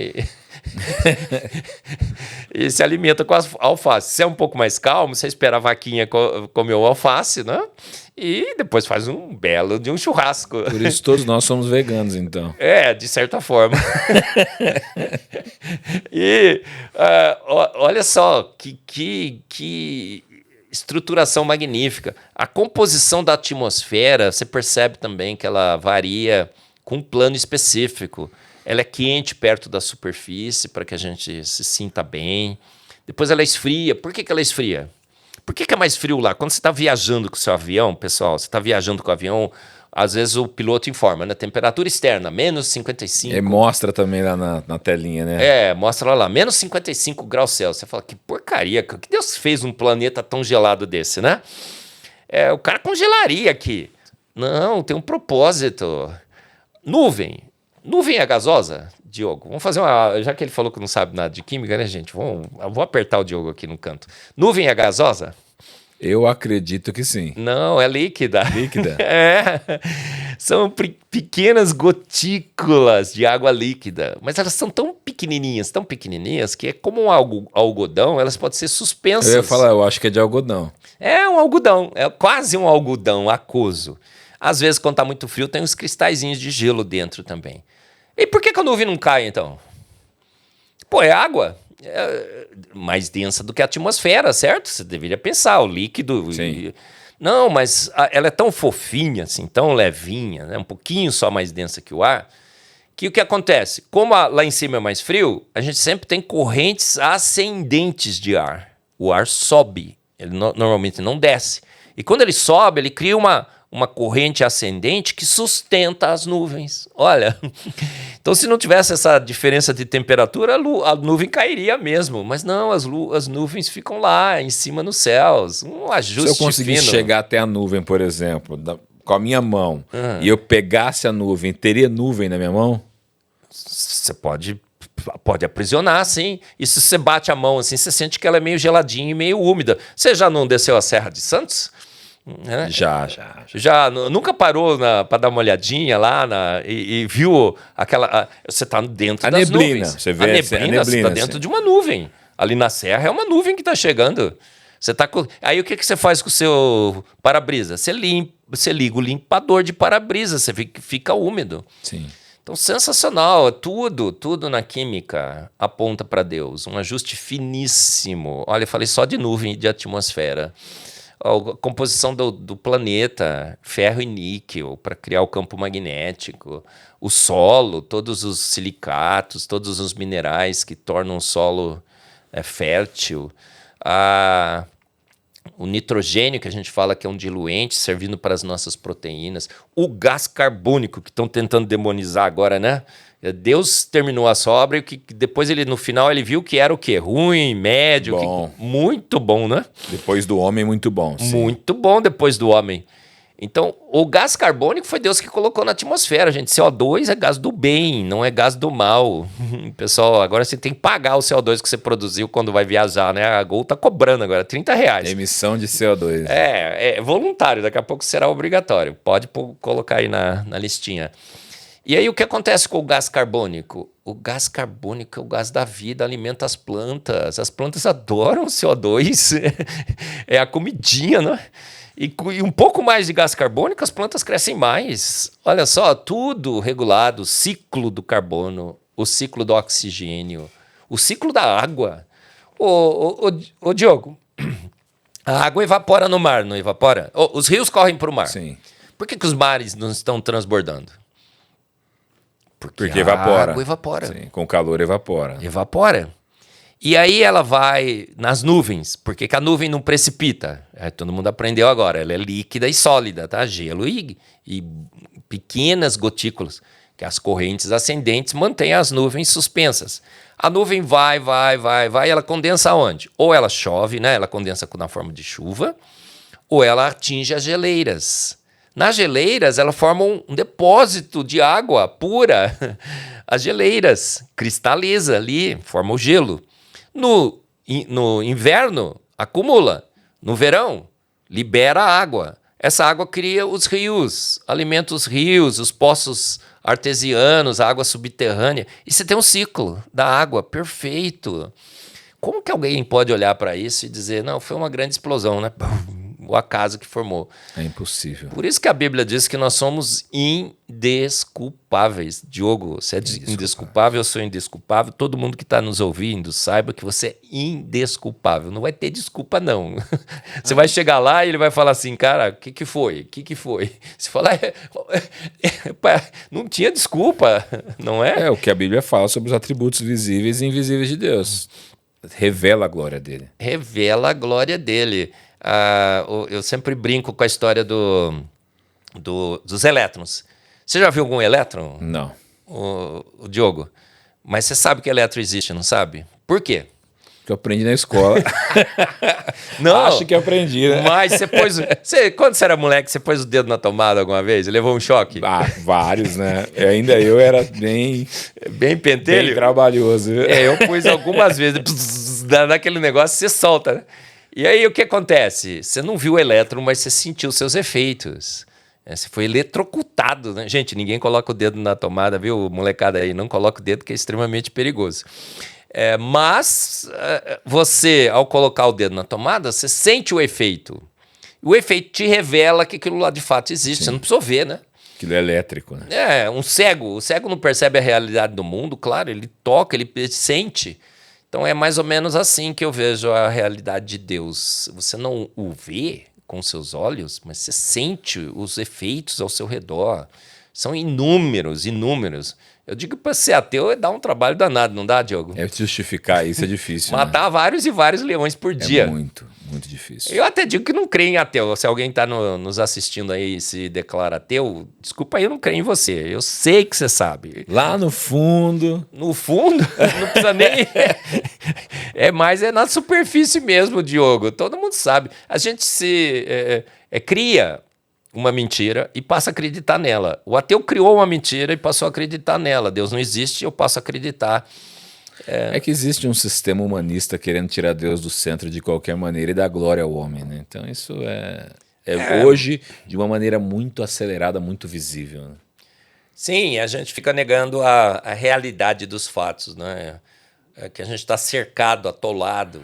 e se alimenta com a alface. Se é um pouco mais calmo, você espera a vaquinha comer o alface, né? E depois faz um belo de um churrasco. Por isso todos nós somos veganos, então. De certa forma. E olha só que estruturação magnífica. A composição da atmosfera, você percebe também que ela varia com um plano específico. Ela é quente perto da superfície para que a gente se sinta bem. Depois ela esfria. Por que ela esfria? Por que é mais frio lá? Quando você está viajando com o seu avião, pessoal, você está viajando com o avião, às vezes o piloto informa, né? Temperatura externa, menos 55. Mostra também lá na telinha, né? Mostra lá, menos 55 graus Celsius. Você fala, que porcaria, que Deus fez um planeta tão gelado desse, né? O cara congelaria aqui. Não, tem um propósito. Nuvem. Nuvem é gasosa, Diogo? Vamos fazer uma... Já que ele falou que não sabe nada de química, né, gente? Vou apertar o Diogo aqui no canto. Nuvem é gasosa? Eu acredito que sim. Não, é líquida. Líquida? São pequenas gotículas de água líquida. Mas elas são tão pequenininhas, que é como um algodão, elas podem ser suspensas. Eu ia falar, eu acho que é de algodão. É um algodão, é quase um algodão aquoso. Às vezes, quando está muito frio, tem uns cristalzinhos de gelo dentro também. E por que a nuvem não cai, então? É água. Mais densa do que a atmosfera, certo? Você deveria pensar, o líquido... Sim. Não, mas ela é tão fofinha, assim, tão levinha, né? Um pouquinho só mais densa que o ar, que o que acontece? Como lá em cima é mais frio, a gente sempre tem correntes ascendentes de ar. O ar sobe, ele normalmente não desce. E quando ele sobe, ele cria uma corrente ascendente que sustenta as nuvens. Olha, então se não tivesse essa diferença de temperatura, a nuvem cairia mesmo. Mas não, as nuvens ficam lá, em cima nos céus. Um ajuste fino. Se eu conseguisse chegar até a nuvem, por exemplo, com a minha mão, e eu pegasse a nuvem, teria nuvem na minha mão? Você pode aprisionar, sim. E se você bate a mão assim, você sente que ela é meio geladinha e meio úmida. Você já não desceu a Serra de Santos? Né? Já. Nunca parou para dar uma olhadinha lá e viu aquela... você está dentro das neblina, nuvens. você vê a neblina, você está dentro sim. de uma nuvem. Ali na serra é uma nuvem que está chegando. Você tá Aí o que você faz com o seu para-brisa? Você liga o limpador de para-brisa, você fica úmido. Sim. Então, sensacional. Tudo na química aponta para Deus. Um ajuste finíssimo. Olha, eu falei só de nuvem e de atmosfera. A composição do planeta, ferro e níquel, para criar o campo magnético. O solo, todos os silicatos, todos os minerais que tornam o solo fértil. O nitrogênio, que a gente fala que é um diluente, servindo para as nossas proteínas. O gás carbônico, que estão tentando demonizar agora, né? Deus terminou a obra e depois no final ele viu que era o quê? Ruim, médio, Bom. Muito bom, né? Depois do homem, muito bom. Sim. Muito bom depois do homem. Então, o gás carbônico foi Deus que colocou na atmosfera, gente. CO2 é gás do bem, não é gás do mal. Pessoal, agora você tem que pagar o CO2 que você produziu quando vai viajar, né? A Gol tá cobrando agora R$30. Emissão de CO2. É voluntário, daqui a pouco será obrigatório. Pode colocar aí na listinha. E aí o que acontece com o gás carbônico? O gás carbônico é o gás da vida, alimenta as plantas. As plantas adoram CO2, é a comidinha, né? E um pouco mais de gás carbônico, as plantas crescem mais. Olha só, tudo regulado, o ciclo do carbono, o ciclo do oxigênio, o ciclo da água. Ô Diogo, a água evapora no mar, não evapora? Os rios correm para o mar. Sim. Por que os mares não estão transbordando? Porque evapora. A água evapora. Sim, com calor evapora. Evapora. E aí ela vai nas nuvens, porque que a nuvem não precipita. Todo mundo aprendeu agora, ela é líquida e sólida, tá? Gelo e pequenas gotículas, que as correntes ascendentes mantêm as nuvens suspensas. A nuvem vai, ela condensa onde? Ou ela chove, né? Ela condensa na forma de chuva, ou ela atinge as geleiras. Nas geleiras, ela forma um depósito de água pura. As geleiras cristaliza ali, forma o gelo. No inverno, acumula. No verão, libera água. Essa água cria os rios, alimenta os rios, os poços artesianos, a água subterrânea. E você tem um ciclo da água perfeito. Como que alguém pode olhar para isso e dizer, não, foi uma grande explosão, né? O acaso que formou. É impossível. Por isso que a Bíblia diz que nós somos indesculpáveis. Diogo, você é indesculpável, eu sou indesculpável. Todo mundo que está nos ouvindo saiba que você é indesculpável. Não vai ter desculpa, não. Você vai chegar lá e ele vai falar assim, cara, o que foi? O que foi? Você fala, não tinha desculpa, não é? É o que a Bíblia fala sobre os atributos visíveis e invisíveis de Deus. Revela a glória dele. Revela a glória dele. Eu sempre brinco com a história dos elétrons. Você já viu algum elétron? Não. O Diogo? Mas você sabe que elétron existe, não sabe? Por quê? Que eu aprendi na escola. Não, acho que aprendi, né? Mas quando você era moleque, você pôs o dedo na tomada alguma vez? Levou um choque? Vários, né? Eu era bem pentelho? Bem trabalhoso. Eu pus algumas vezes. Daquele negócio, você solta, né? E aí o que acontece? Você não viu o elétron, mas você sentiu seus efeitos. Você foi eletrocutado, né? Gente, ninguém coloca o dedo na tomada, viu? Molecada aí, não coloca o dedo, que é extremamente perigoso. Mas você, ao colocar o dedo na tomada, você sente o efeito. O efeito te revela que aquilo lá de fato existe. Sim. Você não precisou ver, né? Aquilo é elétrico, né? O cego não percebe a realidade do mundo, claro, ele toca, ele sente. Então é mais ou menos assim que eu vejo a realidade de Deus. Você não o vê com seus olhos, mas você sente os efeitos ao seu redor. São inúmeros. Eu digo que para ser ateu dá um trabalho danado, não dá, Diogo? Justificar isso é difícil. Matar vários e vários leões por dia. É muito difícil. Eu até digo que não creio em ateu. Se alguém está nos assistindo aí e se declara ateu, desculpa aí, eu não creio em você. Eu sei que você sabe. Lá no fundo. No fundo? Não precisa nem... É na superfície mesmo, Diogo. Todo mundo sabe. A gente cria uma mentira e passa a acreditar nela. O ateu criou uma mentira e passou a acreditar nela. Deus não existe, eu passo a acreditar. É que existe um sistema humanista querendo tirar Deus do centro de qualquer maneira e dar glória ao homem, né? Então isso hoje de uma maneira muito acelerada, muito visível. Né? Sim, a gente fica negando a realidade dos fatos, né? Que a gente está cercado, atolado,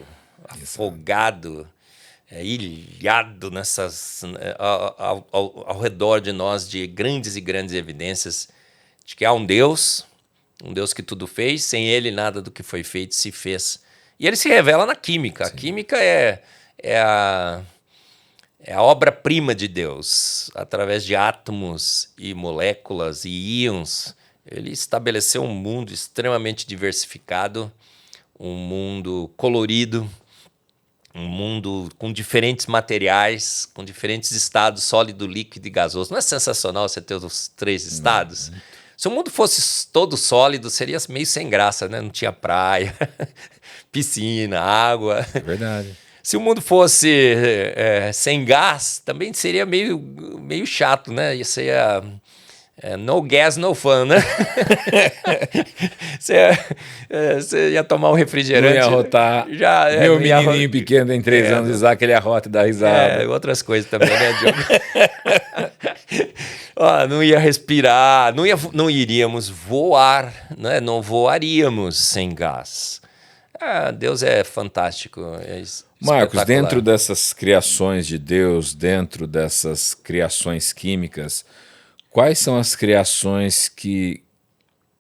afogado, ilhado ao redor de nós de grandes e grandes evidências de que há um Deus que tudo fez, sem ele nada do que foi feito se fez. E ele se revela na química. Sim. A química é a obra-prima de Deus, através de átomos e moléculas e íons. Ele estabeleceu um mundo extremamente diversificado, um mundo colorido, um mundo com diferentes materiais, com diferentes estados, sólido, líquido e gasoso. Não é sensacional você ter os 3 estados? Se o mundo fosse todo sólido, seria meio sem graça, né? Não tinha praia, piscina, água. É verdade. Se o mundo fosse sem gás, também seria meio chato, né? Isso ia... no gas, no fun, né? Você ia tomar um refrigerante. Não ia arrotar. Meu menininho pequeno tem 3 anos, Isaac, ele arrota e dá risada. Outras coisas também, né, Diogo? Não ia respirar, não iríamos voar, né? Não voaríamos sem gás. Deus é fantástico. Marcos, dentro dessas criações de Deus, dentro dessas criações químicas, quais são as criações que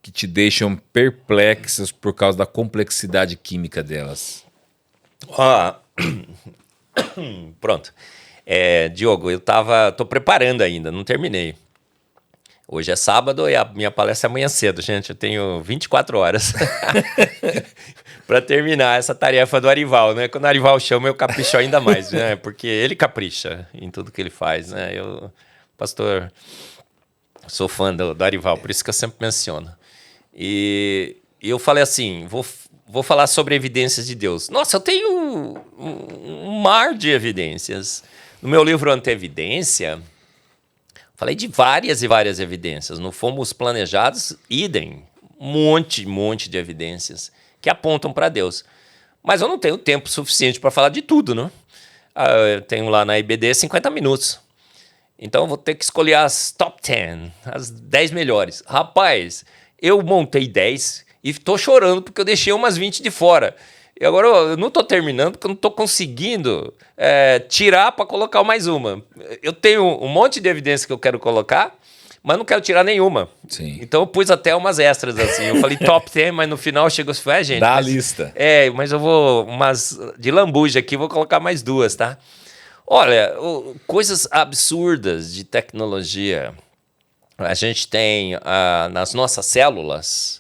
te deixam perplexas por causa da complexidade química delas? Pronto. Diogo, tô preparando ainda, não terminei. Hoje é sábado e a minha palestra é amanhã cedo, gente. Eu tenho 24 horas para terminar essa tarefa do Arival, né? Quando o Arival chama, eu capricho ainda mais, né? Porque ele capricha em tudo que ele faz, né? Pastor... Sou fã do Arival, por isso que eu sempre menciono. E eu falei assim, vou falar sobre evidências de Deus. Nossa, eu tenho um mar de evidências. No meu livro Anteevidência, falei de várias e várias evidências. No Fomos Planejados, idem. Monte de evidências que apontam para Deus. Mas eu não tenho tempo suficiente para falar de tudo, né? Eu tenho lá na IBD 50 minutos. Então eu vou ter que escolher as top 10, as 10 melhores. Rapaz, eu montei 10 e estou chorando porque eu deixei umas 20 de fora. E agora eu não estou terminando porque eu não estou conseguindo tirar para colocar mais uma. Eu tenho um monte de evidência que eu quero colocar, mas não quero tirar nenhuma. Sim. Então eu pus até umas extras assim. Eu falei top 10, mas no final chegou assim, gente... Dá a lista. Mas eu vou, umas de lambuja aqui, vou colocar mais 2, tá? Olha, coisas absurdas de tecnologia. A gente tem, nas nossas células,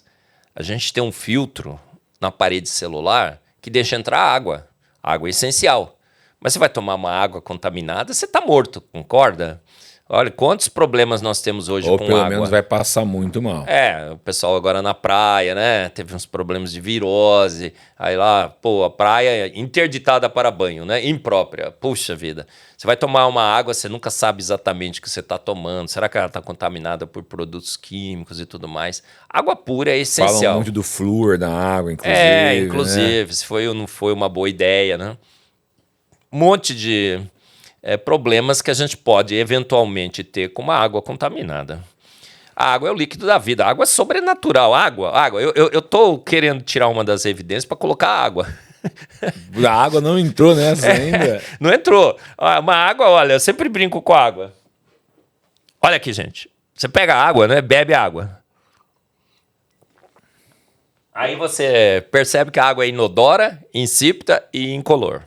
a gente tem um filtro na parede celular que deixa entrar água. Água é essencial. Mas você vai tomar uma água contaminada, você está morto, concorda? Olha, quantos problemas nós temos hoje com água. Ou pelo menos vai passar muito mal. O pessoal agora na praia, né? Teve uns problemas de virose. Aí lá, a praia interditada para banho, né? Imprópria. Puxa vida. Você vai tomar uma água, você nunca sabe exatamente o que você está tomando. Será que ela está contaminada por produtos químicos e tudo mais? Água pura é essencial. Falam muito do flúor da água, inclusive. Inclusive, né? Se foi ou não foi uma boa ideia, né? Um monte de... problemas que a gente pode eventualmente ter com uma água contaminada. A água é o líquido da vida. A água é sobrenatural. Água. Eu tô querendo tirar uma das evidências para colocar água. A água não entrou nessa ainda? Não entrou. Uma água, olha, eu sempre brinco com a água. Olha aqui, gente. Você pega a água, né? Bebe água. Aí você percebe que a água é inodora, insípida e incolor.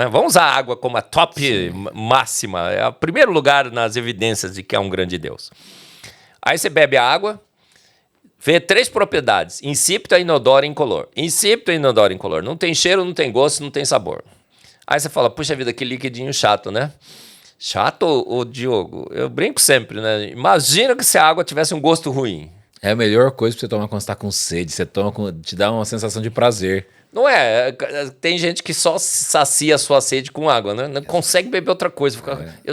Vamos usar a água como a top máxima. É o primeiro lugar nas evidências de que há um grande Deus. Aí você bebe a água, vê 3 propriedades: insípida, inodora e incolor. Insípida, inodora e incolor. Não tem cheiro, não tem gosto, não tem sabor. Aí você fala, puxa vida, que liquidinho chato, né? Chato, ô Diogo? Eu brinco sempre, né? Imagina que se a água tivesse um gosto ruim. É a melhor coisa pra você tomar quando você tá com sede. Você toma te dá uma sensação de prazer. Não é? Tem gente que só sacia a sua sede com água, né? Não consegue beber outra coisa.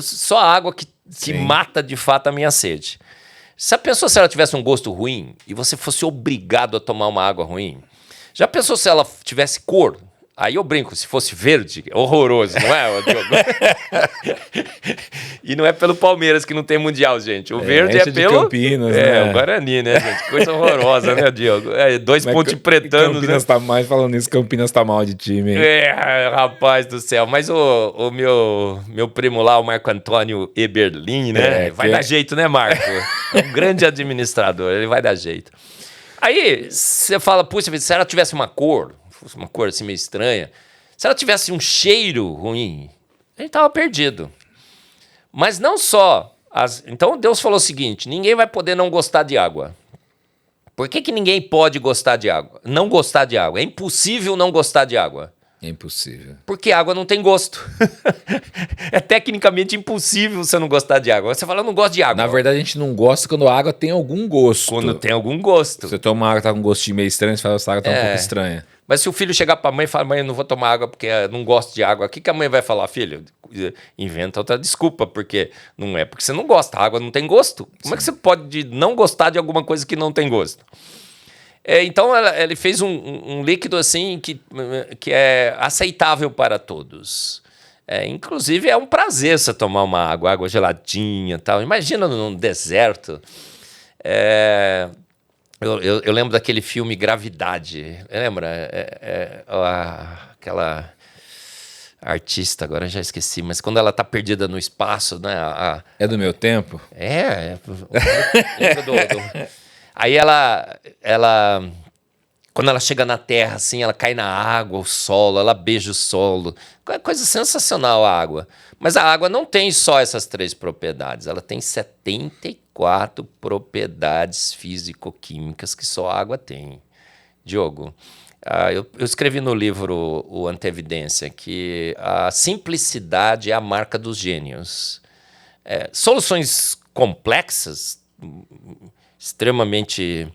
Só a água que mata de fato a minha sede. Se a pessoa, se ela tivesse um gosto ruim e você fosse obrigado a tomar uma água ruim? Já pensou se ela tivesse cor? Aí eu brinco, se fosse verde, é horroroso, não é, Diogo? E não é pelo Palmeiras que não tem Mundial, gente. O verde é pelo... Campinas, né? o Guarani, né, gente? Coisa horrorosa, né, Diogo? Dois pontos pretanos, Campinas né? tá mais falando isso, Campinas tá mal de time, hein? Rapaz do céu. Mas o meu primo lá, o Marco Antônio Eberlin, né? Vai dar jeito, né, Marco? É um grande administrador, ele vai dar jeito. Aí você fala, puxa, se ela tivesse uma cor assim meio estranha, se ela tivesse um cheiro ruim, a gente tava perdido. Mas não só. Então Deus falou o seguinte: ninguém vai poder não gostar de água. Por que ninguém pode gostar de água? Não gostar de água. É impossível não gostar de água. É impossível. Porque água não tem gosto. É tecnicamente impossível você não gostar de água. Você fala, eu não gosto de água. Na verdade, a gente não gosta quando a água tem algum gosto. Quando tem algum gosto. Você toma água, tá com um gostinho meio estranho, você fala, essa água tá um pouco estranha. Mas se o filho chegar pra mãe e falar, mãe, eu não vou tomar água porque eu não gosto de água, o que a mãe vai falar? Filho, inventa outra desculpa, porque não é porque você não gosta, a água não tem gosto. Como é que você pode não gostar de alguma coisa que não tem gosto? Então ele fez um líquido assim que é aceitável para todos. Inclusive é um prazer você tomar uma água geladinha e tal. Imagina num deserto. Eu lembro daquele filme Gravidade. Lembra? Aquela artista, agora eu já esqueci, mas quando ela tá perdida no espaço, né? É do meu tempo? Aí ela, quando ela chega na terra, assim, ela cai na água, o solo, ela beija o solo. Coisa sensacional a água. Mas a água não tem só essas 3 propriedades, ela tem 74 propriedades físico-químicas que só a água tem. Diogo, eu escrevi no livro O Antevidência que a simplicidade é a marca dos gênios. Soluções complexas, extremamente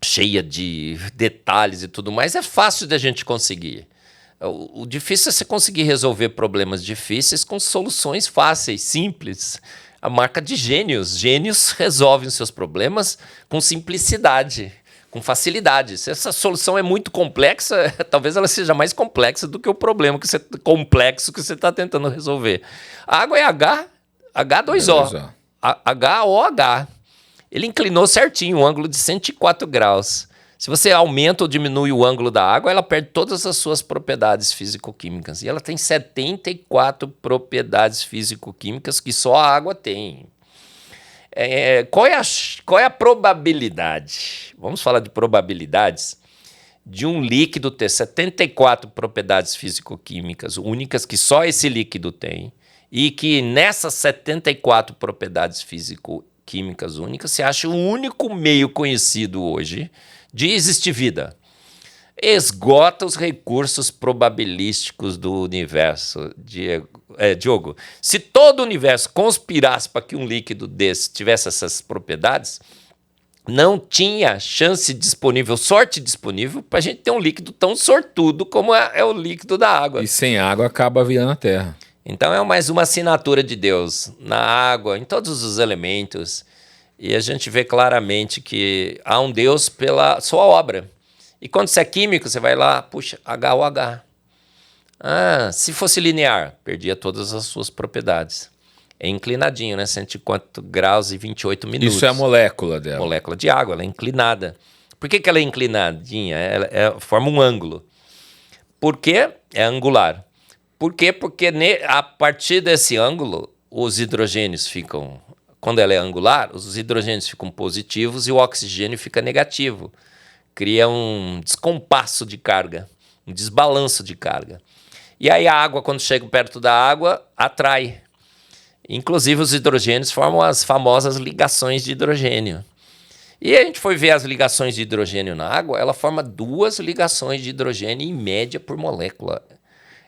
cheia de detalhes e tudo mais, é fácil da gente conseguir. O difícil é você conseguir resolver problemas difíceis com soluções fáceis, simples. A marca de gênios. Gênios resolvem os seus problemas com simplicidade, com facilidade. Se essa solução é muito complexa, talvez ela seja mais complexa do que o problema complexo que você está tentando resolver. A água é H2O. HOH. Ele inclinou certinho, um ângulo de 104 graus. Se você aumenta ou diminui o ângulo da água, ela perde todas as suas propriedades físico-químicas. E ela tem 74 propriedades físico-químicas que só a água tem. Qual é a probabilidade? Vamos falar de probabilidades de um líquido ter 74 propriedades físico-químicas únicas que só esse líquido tem e que nessas 74 propriedades físico-químicas únicas se acha o único meio conhecido hoje de existir vida. Esgota os recursos probabilísticos do universo. Diogo, se todo o universo conspirasse para que um líquido desse tivesse essas propriedades, não tinha chance disponível, sorte disponível, para a gente ter um líquido tão sortudo como é o líquido da água. E sem água acaba virando a terra. Então é mais uma assinatura de Deus na água, em todos os elementos. E a gente vê claramente que há um Deus pela sua obra. E quando você é químico, você vai lá, puxa, HOH. Se fosse linear, perdia todas as suas propriedades. É inclinadinho, né? 104 graus e 28 minutos. Isso é a molécula dela. Molécula de água, ela é inclinada. Por que ela é inclinadinha? Ela forma um ângulo. Por quê? É angular. Por quê? Porque a partir desse ângulo, os hidrogênios ficam... Quando ela é angular, os hidrogênios ficam positivos e o oxigênio fica negativo. Cria um descompasso de carga, um desbalanço de carga. E aí a água, quando chega perto da água, atrai. Inclusive os hidrogênios formam as famosas ligações de hidrogênio. E a gente foi ver as ligações de hidrogênio na água, ela forma 2 ligações de hidrogênio em média por molécula.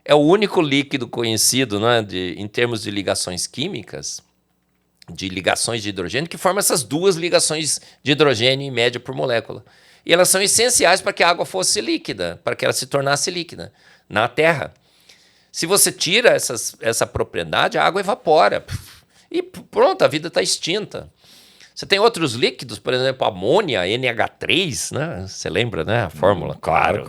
É o único líquido conhecido, né, em termos de ligações químicas, de ligações de hidrogênio, que forma essas 2 ligações de hidrogênio em média por molécula. E elas são essenciais para que a água fosse líquida, para que ela se tornasse líquida na Terra. Se você tira essa propriedade, a água evapora. E pronto, a vida está extinta. Você tem outros líquidos, por exemplo, amônia, NH3, né? Você lembra, né? A fórmula? Claro.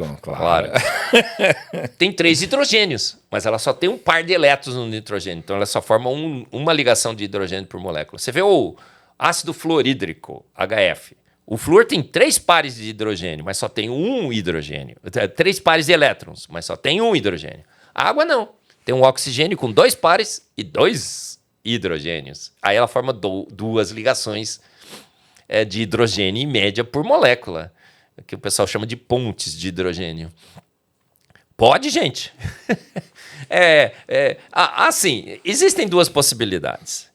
Tem 3 hidrogênios, mas ela só tem um par de elétrons no nitrogênio. Então ela só forma uma ligação de hidrogênio por molécula. Você vê o ácido fluorídrico, HF. O flúor tem 3 pares de hidrogênio, mas só tem um hidrogênio. 3 pares de elétrons, mas só tem um hidrogênio. A água não. Tem um oxigênio com 2 pares e 2 hidrogênios. Aí ela forma 2 ligações de hidrogênio em média por molécula, que o pessoal chama de pontes de hidrogênio. Pode, gente. Assim, existem 2 possibilidades.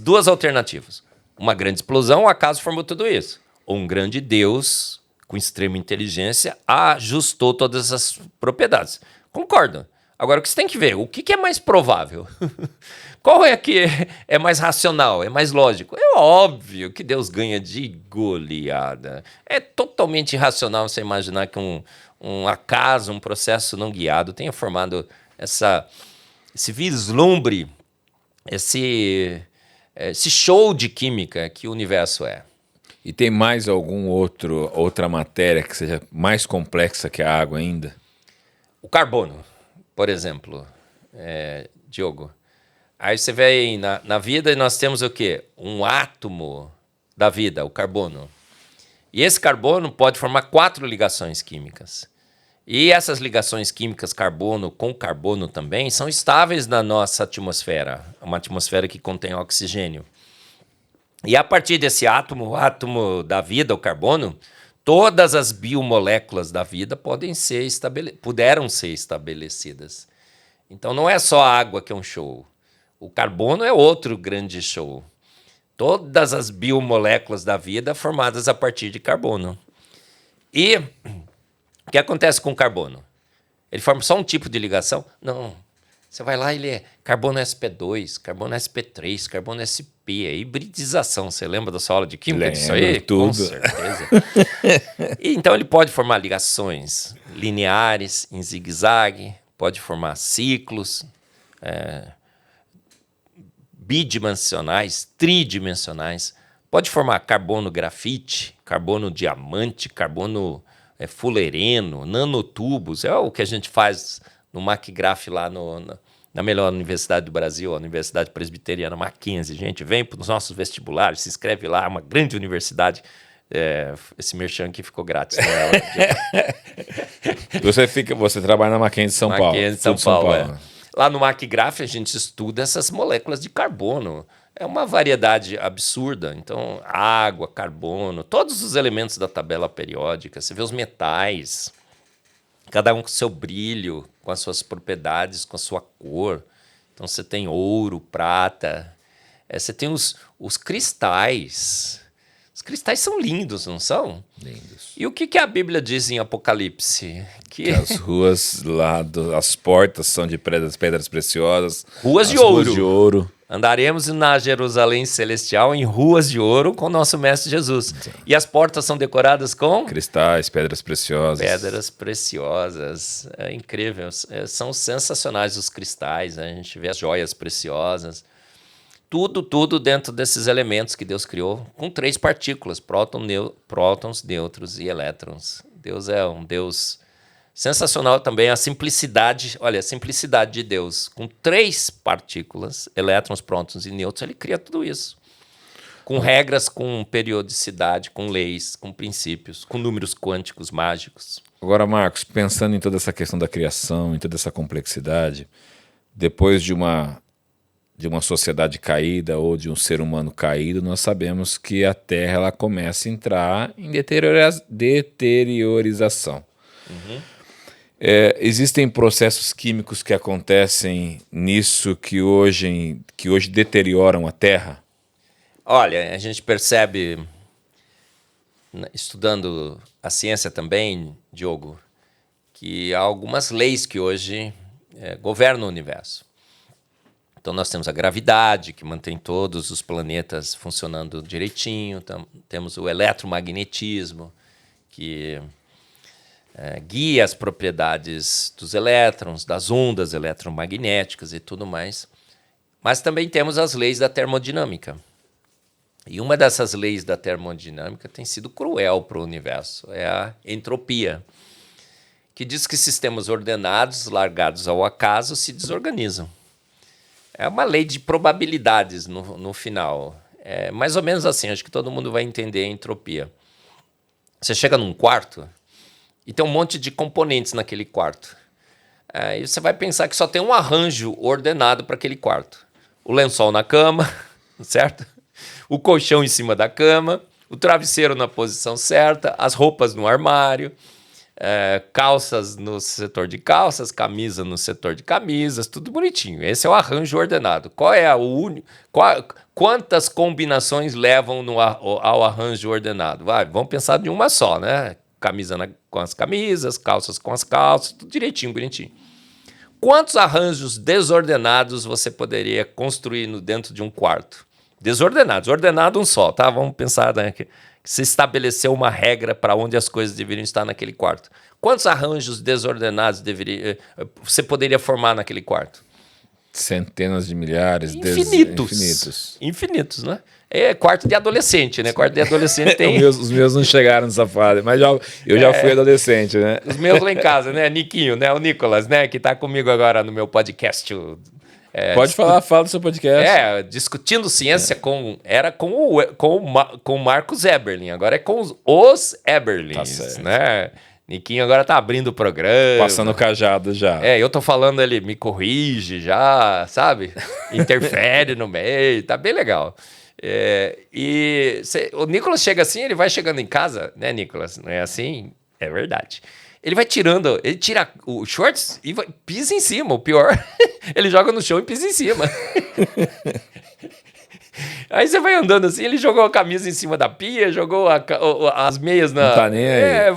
Duas alternativas. Uma grande explosão, o acaso formou tudo isso. Ou um grande Deus, com extrema inteligência, ajustou todas as propriedades. Concordo. Agora, o que você tem que ver, o que é mais provável? Qual é que é mais racional, é mais lógico? É óbvio que Deus ganha de goleada. É totalmente irracional você imaginar que um acaso, um processo não guiado tenha formado esse vislumbre, esse show de química que o universo é. E tem mais outra matéria que seja mais complexa que a água ainda? O carbono, por exemplo, Diogo. Aí você vê aí na vida nós temos o quê? Um átomo da vida, o carbono. E esse carbono pode formar 4 ligações químicas. E essas ligações químicas carbono com carbono também são estáveis na nossa atmosfera, uma atmosfera que contém oxigênio. E a partir desse átomo, o átomo da vida, o carbono, todas as biomoléculas da vida puderam ser estabelecidas. Então não é só a água que é um show. O carbono é outro grande show. Todas as biomoléculas da vida formadas a partir de carbono. E o que acontece com o carbono? Ele forma só um tipo de ligação? Não. Você vai lá e ele é carbono sp2, carbono sp3, carbono sp, é hibridização. Você lembra da sua aula de química disso aí? Tudo. Com certeza. E, então ele pode formar ligações lineares, em zigue-zague, pode formar ciclos, bidimensionais, tridimensionais, pode formar carbono grafite, carbono diamante, carbono fulereno, nanotubos, é o que a gente faz no MacGraph lá na melhor universidade do Brasil, a Universidade Presbiteriana Mackenzie. Gente, vem para os nossos vestibulares, se inscreve lá, é uma grande universidade. Esse merchan aqui ficou grátis. Você trabalha na Mackenzie São Paulo. Mackenzie São Paulo. Lá no MacGraph a gente estuda essas moléculas de carbono. É uma variedade absurda. Então, água, carbono, todos os elementos da tabela periódica. Você vê os metais, cada um com seu brilho, com as suas propriedades, com a sua cor. Então, você tem ouro, prata. Você tem os cristais. Os cristais são lindos, não são? Lindos. E o que a Bíblia diz em Apocalipse? Que as ruas lá, as portas são de pedras preciosas. Ruas de ouro. Andaremos na Jerusalém Celestial em ruas de ouro com o nosso Mestre Jesus. Sim. E as portas são decoradas com? Cristais, pedras preciosas. Pedras preciosas. É incrível. São sensacionais os cristais, né? A gente vê as joias preciosas. Tudo dentro desses elementos que Deus criou, com 3 partículas, prótons, nêutrons e elétrons. Deus é um Deus sensacional também, a simplicidade de Deus. Com 3 partículas, elétrons, prótons e nêutrons, ele cria tudo isso. Com regras, com periodicidade, com leis, com princípios, com números quânticos mágicos. Agora, Marcos, pensando em toda essa questão da criação, em toda essa complexidade, depois de uma sociedade caída ou de um ser humano caído, nós sabemos que a Terra ela começa a entrar em deteriorização. Uhum. Existem processos químicos que acontecem nisso que hoje deterioram a Terra? Olha, a gente percebe, estudando a ciência também, Diogo, que há algumas leis que hoje governam o universo. Então nós temos a gravidade, que mantém todos os planetas funcionando direitinho. Temos o eletromagnetismo, que guia as propriedades dos elétrons, das ondas eletromagnéticas e tudo mais. Mas também temos as leis da termodinâmica. E uma dessas leis da termodinâmica tem sido cruel para o universo, é a entropia, que diz que sistemas ordenados, largados ao acaso, se desorganizam. É uma lei de probabilidades no final. É mais ou menos assim, acho que todo mundo vai entender a entropia. Você chega num quarto e tem um monte de componentes naquele quarto. Aí você vai pensar que só tem um arranjo ordenado para aquele quarto. O lençol na cama, certo? O colchão em cima da cama, o travesseiro na posição certa, as roupas no armário, calças no setor de calças, camisa no setor de camisas, tudo bonitinho. Esse é o arranjo ordenado. Qual é quantas combinações levam ao arranjo ordenado? Vamos pensar de uma só, né? Camisa com as camisas, calças com as calças, tudo direitinho, bonitinho. Quantos arranjos desordenados você poderia construir dentro de um quarto? Desordenados, ordenado um só, tá? Vamos pensar, né, que você estabeleceu uma regra para onde as coisas deveriam estar naquele quarto. Quantos arranjos desordenados você poderia formar naquele quarto? Centenas de milhares, infinitos. Infinitos, né? É quarto de adolescente, né? Quarto de adolescente tem... Os meus não chegaram nessa fase, mas eu já fui adolescente, né? Os meus lá em casa, né? Niquinho, né? O Nicolas, né? Que tá comigo agora no meu podcast. Pode fala do seu podcast. Discutindo ciência era com o Marcos Eberlin, agora é com os Eberlins, Tá certo. né? Niquinho agora tá abrindo o programa. Passando o cajado já. Eu tô falando, ele me corrige já, sabe? Interfere no meio, tá bem legal. O Nicolas chega assim, ele vai chegando em casa, né, Nicolas? Não é assim? É verdade. Ele tira o shorts e pisa em cima. O pior, ele joga no chão e pisa em cima. Aí você vai andando assim, ele jogou a camisa em cima da pia, jogou as meias na... Não tá nem aí.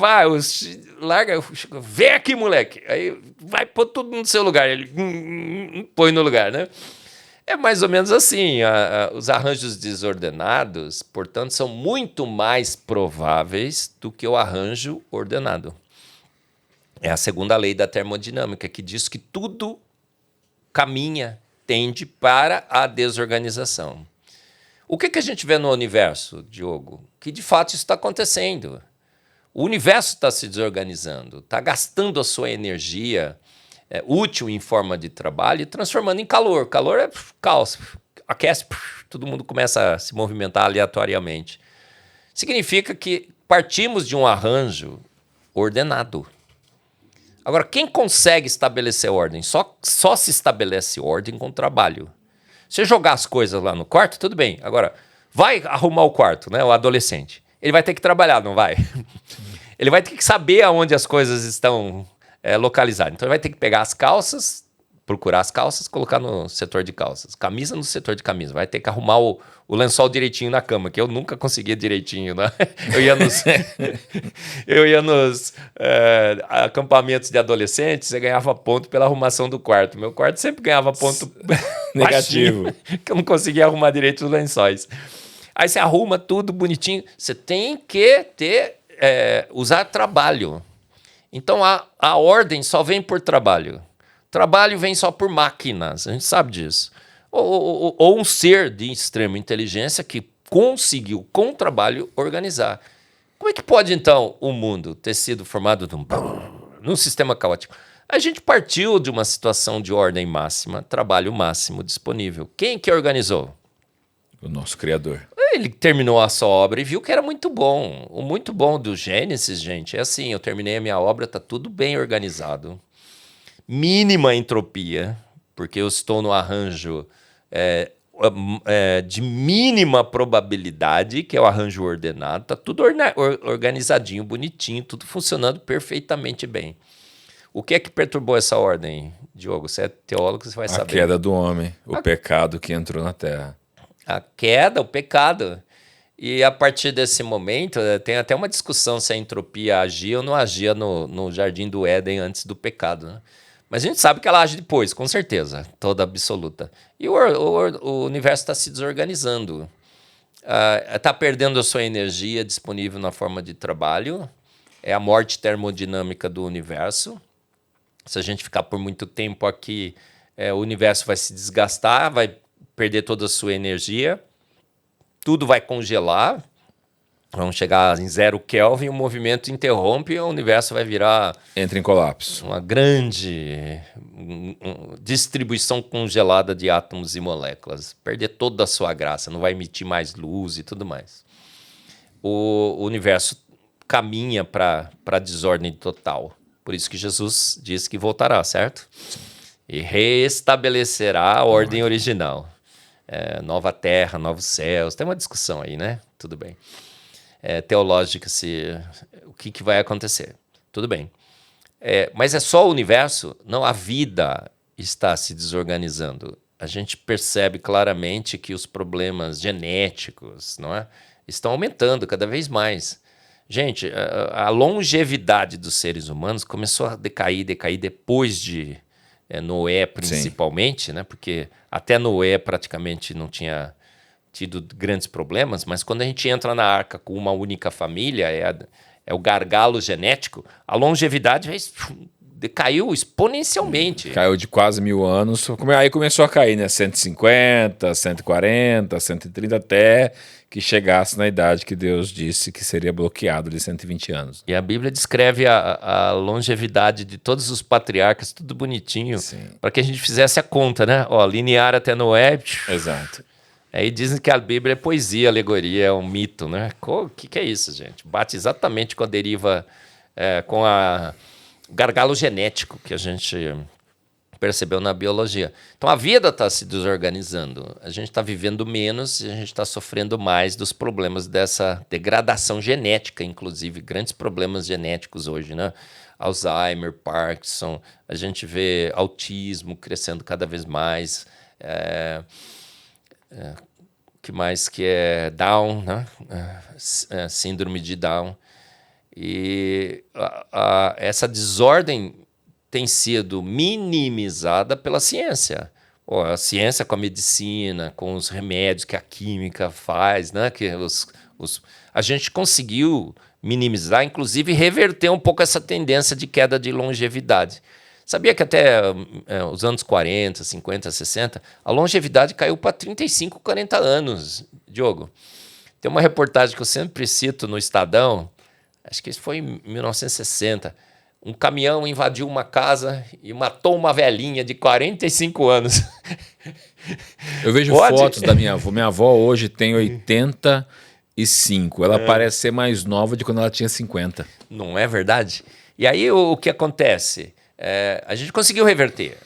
Larga, vem aqui, moleque. Aí vai pôr tudo no seu lugar. Ele põe no lugar, né? É mais ou menos assim. Os arranjos desordenados, portanto, são muito mais prováveis do que o arranjo ordenado. É a segunda lei da termodinâmica, que diz que tudo tende para a desorganização. O que a gente vê no universo, Diogo? Que de fato isso está acontecendo. O universo está se desorganizando, está gastando a sua energia útil em forma de trabalho e transformando em calor. Calor é caos, aquece, todo mundo começa a se movimentar aleatoriamente. Significa que partimos de um arranjo ordenado. Agora, quem consegue estabelecer ordem? Só se estabelece ordem com trabalho. Se jogar as coisas lá no quarto, tudo bem. Agora, vai arrumar o quarto, né? O adolescente. Ele vai ter que trabalhar, não vai? Ele vai ter que saber aonde as coisas estão localizadas. Então, ele vai ter que pegar as calças, procurar as calças, colocar no setor de calças. Camisa no setor de camisa. Vai ter que arrumar o lençol direitinho na cama, que eu nunca conseguia direitinho, né? Eu ia nos acampamentos de adolescentes e ganhava ponto pela arrumação do quarto. Meu quarto sempre ganhava ponto negativo, que eu não conseguia arrumar direito os lençóis. Aí você arruma tudo bonitinho. Você tem que usar trabalho. Então, a ordem só vem por trabalho. Trabalho vem só por máquinas, a gente sabe disso. Ou um ser de extrema inteligência que conseguiu, com trabalho, organizar. Como é que pode, então, o mundo ter sido formado num sistema caótico? A gente partiu de uma situação de ordem máxima, trabalho máximo disponível. Quem que organizou? O nosso Criador. Ele terminou a sua obra e viu que era muito bom. O muito bom do Gênesis, gente, é assim, eu terminei a minha obra, está tudo bem organizado. Mínima entropia, porque eu estou no arranjo de mínima probabilidade, que é o arranjo ordenado, está tudo organizadinho, bonitinho, tudo funcionando perfeitamente bem. O que é que perturbou essa ordem, Diogo? Você é teólogo, você vai saber. A queda do homem, o pecado que entrou na Terra. A queda, o pecado. E a partir desse momento, tem até uma discussão se a entropia agia ou não agia no Jardim do Éden antes do pecado, né? Mas a gente sabe que ela age depois, com certeza, toda absoluta. E o universo está se desorganizando. Está perdendo a sua energia disponível na forma de trabalho. É a morte termodinâmica do universo. Se a gente ficar por muito tempo aqui, o universo vai se desgastar, vai perder toda a sua energia. tudo vai congelar, vamos chegar em 0 Kelvin, o movimento interrompe e o universo vai virar... Entra em colapso. Uma grande distribuição congelada de átomos e moléculas. Perder toda a sua graça, não vai emitir mais luz e tudo mais. O universo caminha para a desordem total. Por isso que Jesus disse que voltará, certo? E restabelecerá a ordem original. Nova terra, novos céus. Tem uma discussão aí, né? Tudo bem. Teológica, o que vai acontecer. Tudo bem. Mas é só o universo? Não, a vida está se desorganizando. A gente percebe claramente que os problemas genéticos, não é, estão aumentando cada vez mais. Gente, a longevidade dos seres humanos começou a decair depois de Noé, principalmente, né? Porque até Noé praticamente não tinha tido grandes problemas, mas quando a gente entra na arca com uma única família, é o gargalo genético, a longevidade decaiu exponencialmente. Caiu de quase 1000 anos, aí começou a cair, né? 150, 140, 130, até que chegasse na idade que Deus disse que seria bloqueado de 120 anos. E a Bíblia descreve a longevidade de todos os patriarcas, tudo bonitinho, para que a gente fizesse a conta, né? Linear até Noé. Exato. Aí dizem que a Bíblia é poesia, alegoria, é um mito, né? O que é isso, gente? Bate exatamente com a deriva, com a gargalo genético que a gente percebeu na biologia. Então a vida está se desorganizando, a gente está vivendo menos e a gente está sofrendo mais dos problemas dessa degradação genética, inclusive grandes problemas genéticos hoje, né? Alzheimer, Parkinson, a gente vê autismo crescendo cada vez mais, que mais que é Down, né? Síndrome de Down. E essa desordem tem sido minimizada pela ciência. A ciência com a medicina, com os remédios que a química faz, né? Que a gente conseguiu minimizar, inclusive reverter um pouco essa tendência de queda de longevidade. Sabia que até os anos 40, 50, 60, a longevidade caiu para 35, 40 anos, Diogo. Tem uma reportagem que eu sempre cito no Estadão, acho que isso foi em 1960. Um caminhão invadiu uma casa e matou uma velhinha de 45 anos. Eu vejo fotos da minha avó. Minha avó hoje tem 85. Ela parece ser mais nova de quando ela tinha 50. Não é verdade? E aí o que acontece? A gente conseguiu reverter.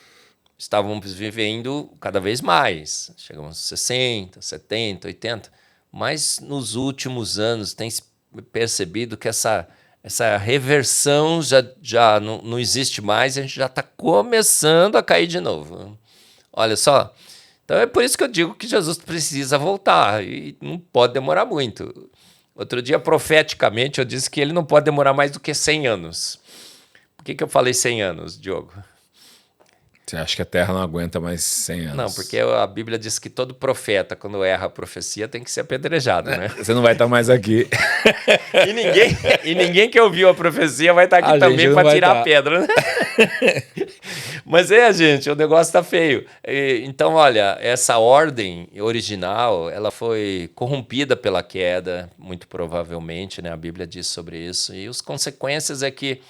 Estávamos vivendo cada vez mais. Chegamos a 60, 70, 80. Mas nos últimos anos tem se percebido que essa reversão já não existe mais e a gente já está começando a cair de novo. Olha só. Então é por isso que eu digo que Jesus precisa voltar e não pode demorar muito. Outro dia, profeticamente, eu disse que ele não pode demorar mais do que 100 anos. Por que eu falei 100 anos, Diogo? Você acha que a Terra não aguenta mais 100 anos? Não, porque a Bíblia diz que todo profeta, quando erra a profecia, tem que ser apedrejado, né? Você não vai estar mais aqui. E ninguém que ouviu a profecia vai estar aqui também para tirar a pedra, né? Mas gente, o negócio está feio. Então, olha, essa ordem original, ela foi corrompida pela queda, muito provavelmente, né? A Bíblia diz sobre isso. E as consequências é que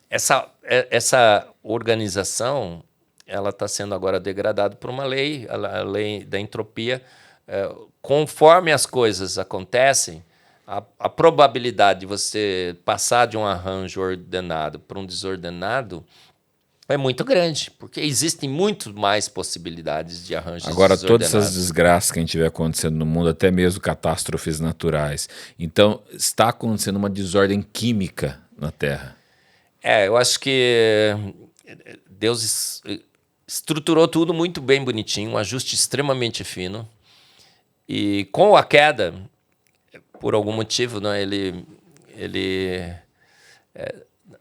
essa organização, ela está sendo agora degradada por uma lei, a lei da entropia. Conforme as coisas acontecem, a probabilidade de você passar de um arranjo ordenado para um desordenado é muito grande, porque existem muito mais possibilidades de arranjos agora, desordenados. todas essas desgraças que a gente vê acontecendo no mundo, até mesmo catástrofes naturais. Então, está acontecendo uma desordem química na Terra. Eu acho que Deus estruturou tudo muito bem bonitinho, um ajuste extremamente fino. E com a queda, por algum motivo, né, ele